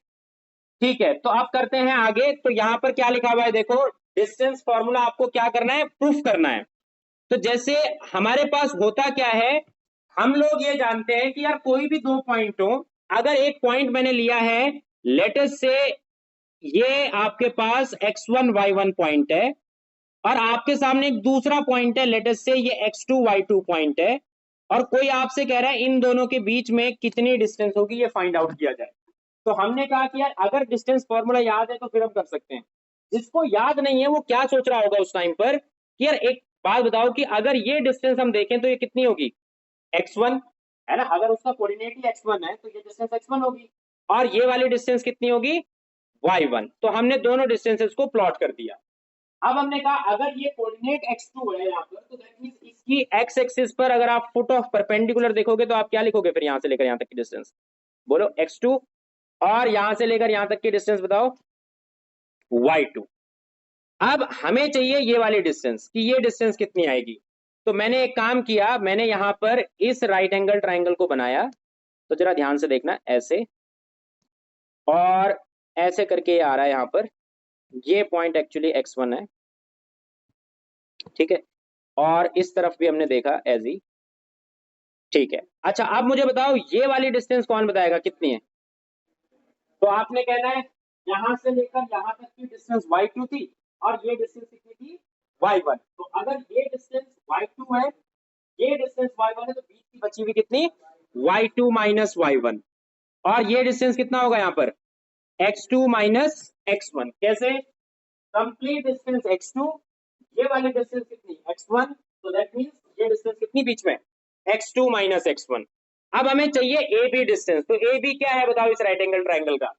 ठीक है, तो अब करते हैं आगे। तो यहाँ पर क्या लिखा हुआ है देखो, डिस्टेंस फॉर्मूला आपको क्या करना है, प्रूफ करना है। तो जैसे हमारे पास होता क्या है, हम लोग ये जानते हैं कि यार कोई भी दो पॉइंट हो, अगर एक पॉइंट मैंने लिया है, लेटेस्ट से ये आपके पास x1 y1 पॉइंट है, और आपके सामने एक दूसरा पॉइंट है, लेटेस्ट से ये x2 y2 पॉइंट है, और कोई आपसे कह रहा है इन दोनों के बीच में कितनी डिस्टेंस होगी, ये फाइंड आउट किया जाए। तो हमने कहा कि यार अगर डिस्टेंस फॉर्मूला याद है तो फिर हम कर सकते हैं, जिसको याद नहीं है वो क्या सोच रहा होगा उस टाइम पर कि यार एक बात बताओ कि अगर ये डिस्टेंस हम देखें तो ये कितनी होगी, x1 है ना, अगर उसका कोऑर्डिनेट ही x1 है तो ये डिस्टेंस x1 होगी, और ये वाली डिस्टेंस कितनी होगी, y1। तो हमने दोनों डिस्टेंसेस को प्लॉट कर दिया। अब हमने कहा अगर ये कोऑर्डिनेट x2 है यहाँ पर, तो दैट मींस इसकी x एक्सिस पर अगर आप फुट ऑफ परपेंडिकुलर देखोगे तो आप क्या लिखोगे फिर यहां से लेकर यहां तक की डिस्टेंस? बोलो x2, और यहां से लेकर यहां तक की डिस्टेंस बताओ y2। अब हमें चाहिए ये वाली डिस्टेंस कि ये डिस्टेंस कितनी आएगी। तो मैंने एक काम किया, मैंने यहां पर इस राइट एंगल ट्राइंगल को बनाया, तो जरा ध्यान से देखना, ऐसे और ऐसे करके ये आ रहा है यहां पर, ये पॉइंट एक्चुअली x1 है, ठीक है, और इस तरफ भी हमने देखा एज ही, ठीक है। अच्छा अब मुझे बताओ ये वाली डिस्टेंस कौन बताएगा कितनी है? तो आपने कहना है यहां से लेकर यहां तक की डिस्टेंस y2 थी और ये डिस्टेंस कितनी थी y1। तो अगर ये डिस्टेंस y2 है, ये डिस्टेंस y1 है, तो बीच की बची हुई कितनी y2 माइनस y1, और ये डिस्टेंस कितना होगा यहाँ पर x2 माइनस x1। कैसे? कंप्लीट डिस्टेंस x2, ये वाली डिस्टेंस कितनी x1, तो दैट मींस ये डिस्टेंस कितनी बीच में x2 माइनस x1। अब हमें चाहिए AB डिस्टेंस, तो AB क्या है बताओ इस राइट एंगल ट्राइंगल का?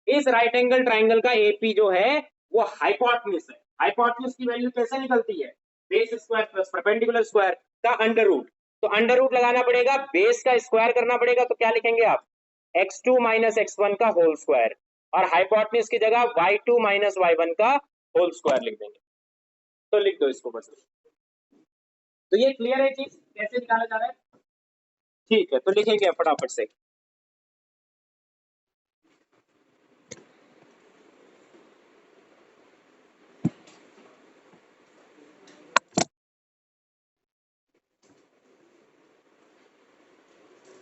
इस राइट एंगल ट्राइंगल का AP जो है वो हाइपोटेन्यूज है। हाइपोटेन्यूज की वैल्यू कैसे निकलती है? Base square plus perpendicular square का अंडर रूट। तो अंडर रूट लगाना पड़ेगा, बेस का स्क्वायर करना पड़ेगा, तो क्या लिखेंगे आप x2 माइनस x1 का होल स्क्वायर, और हाइपोटेन्यूज की जगह y2 माइनस y1 का होल स्क्वायर लिख देंगे। तो लिख दो इसको बस। तो ये क्लियर है चीज कैसे निकाला जा रहा है? ठीक है, तो लिखेंगे फटाफट से।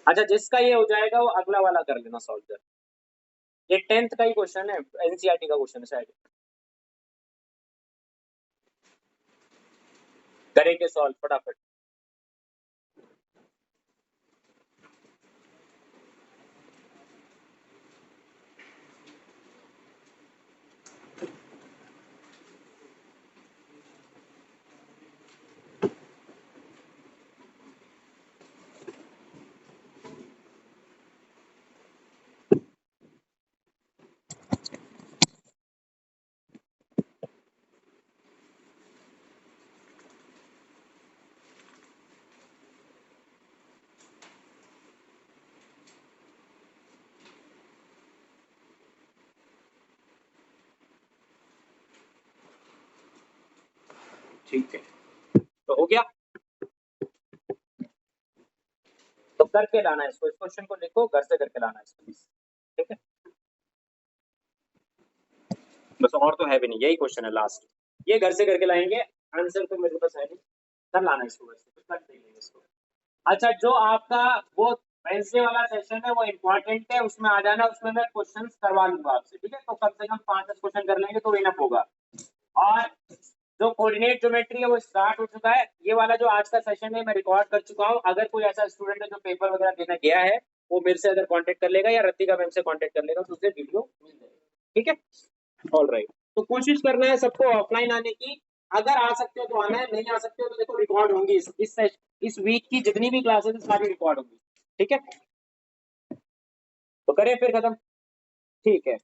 अच्छा जिसका ये हो जाएगा वो अगला वाला कर लेना सॉल्व कर। ये 10th का ही क्वेश्चन है, एनसीईआरटी का क्वेश्चन है शायद, करेंगे सॉल्व फटाफट। ठीक है, तो हो गया। तो करके लाना है इसको, इस क्वेश्चन को लिखो, घर से करके लाना है इसको, ठीक है। बस और तो है भी नहीं, यही क्वेश्चन है लास्ट, ये घर से करके लाएंगे, आंसर तो मेरे पास है नहीं, कर लाना इसको, बस कर देंगे इसको। अच्छा जो आपका वो वेंसडे वाला सेशन है वो इम्पोर्टेंट है, उसमें आ जाना, उसमें मैं क्वेश्चंस करवा लूंगा आपसे, ठीक है। तो कम से कम 5-10 क्वेश्चन कर लेंगे तो इनफ होगा। और जो कोऑर्डिनेट ज्योमेट्री है वो स्टार्ट हो चुका है, ये वाला जो आज का सेशन है मैं रिकॉर्ड कर चुका हूँ। अगर कोई ऐसा स्टूडेंट है जो पेपर वगैरह देना गया है, वो मेरे से अगर कांटेक्ट कर लेगा या रतिका मैम से कांटेक्ट कर लेगा तो उसे वीडियो मिल जाएगी, ठीक है। ऑल राइट, तो कोशिश करना है सबको ऑफलाइन आने की, अगर आ सकते हो तो आना है, नहीं आ सकते हो तो देखो रिकॉर्ड होंगी, इस वीक की जितनी भी क्लासेस है सारी रिकॉर्ड होंगी, ठीक है। तो करें फिर खत्म, ठीक है।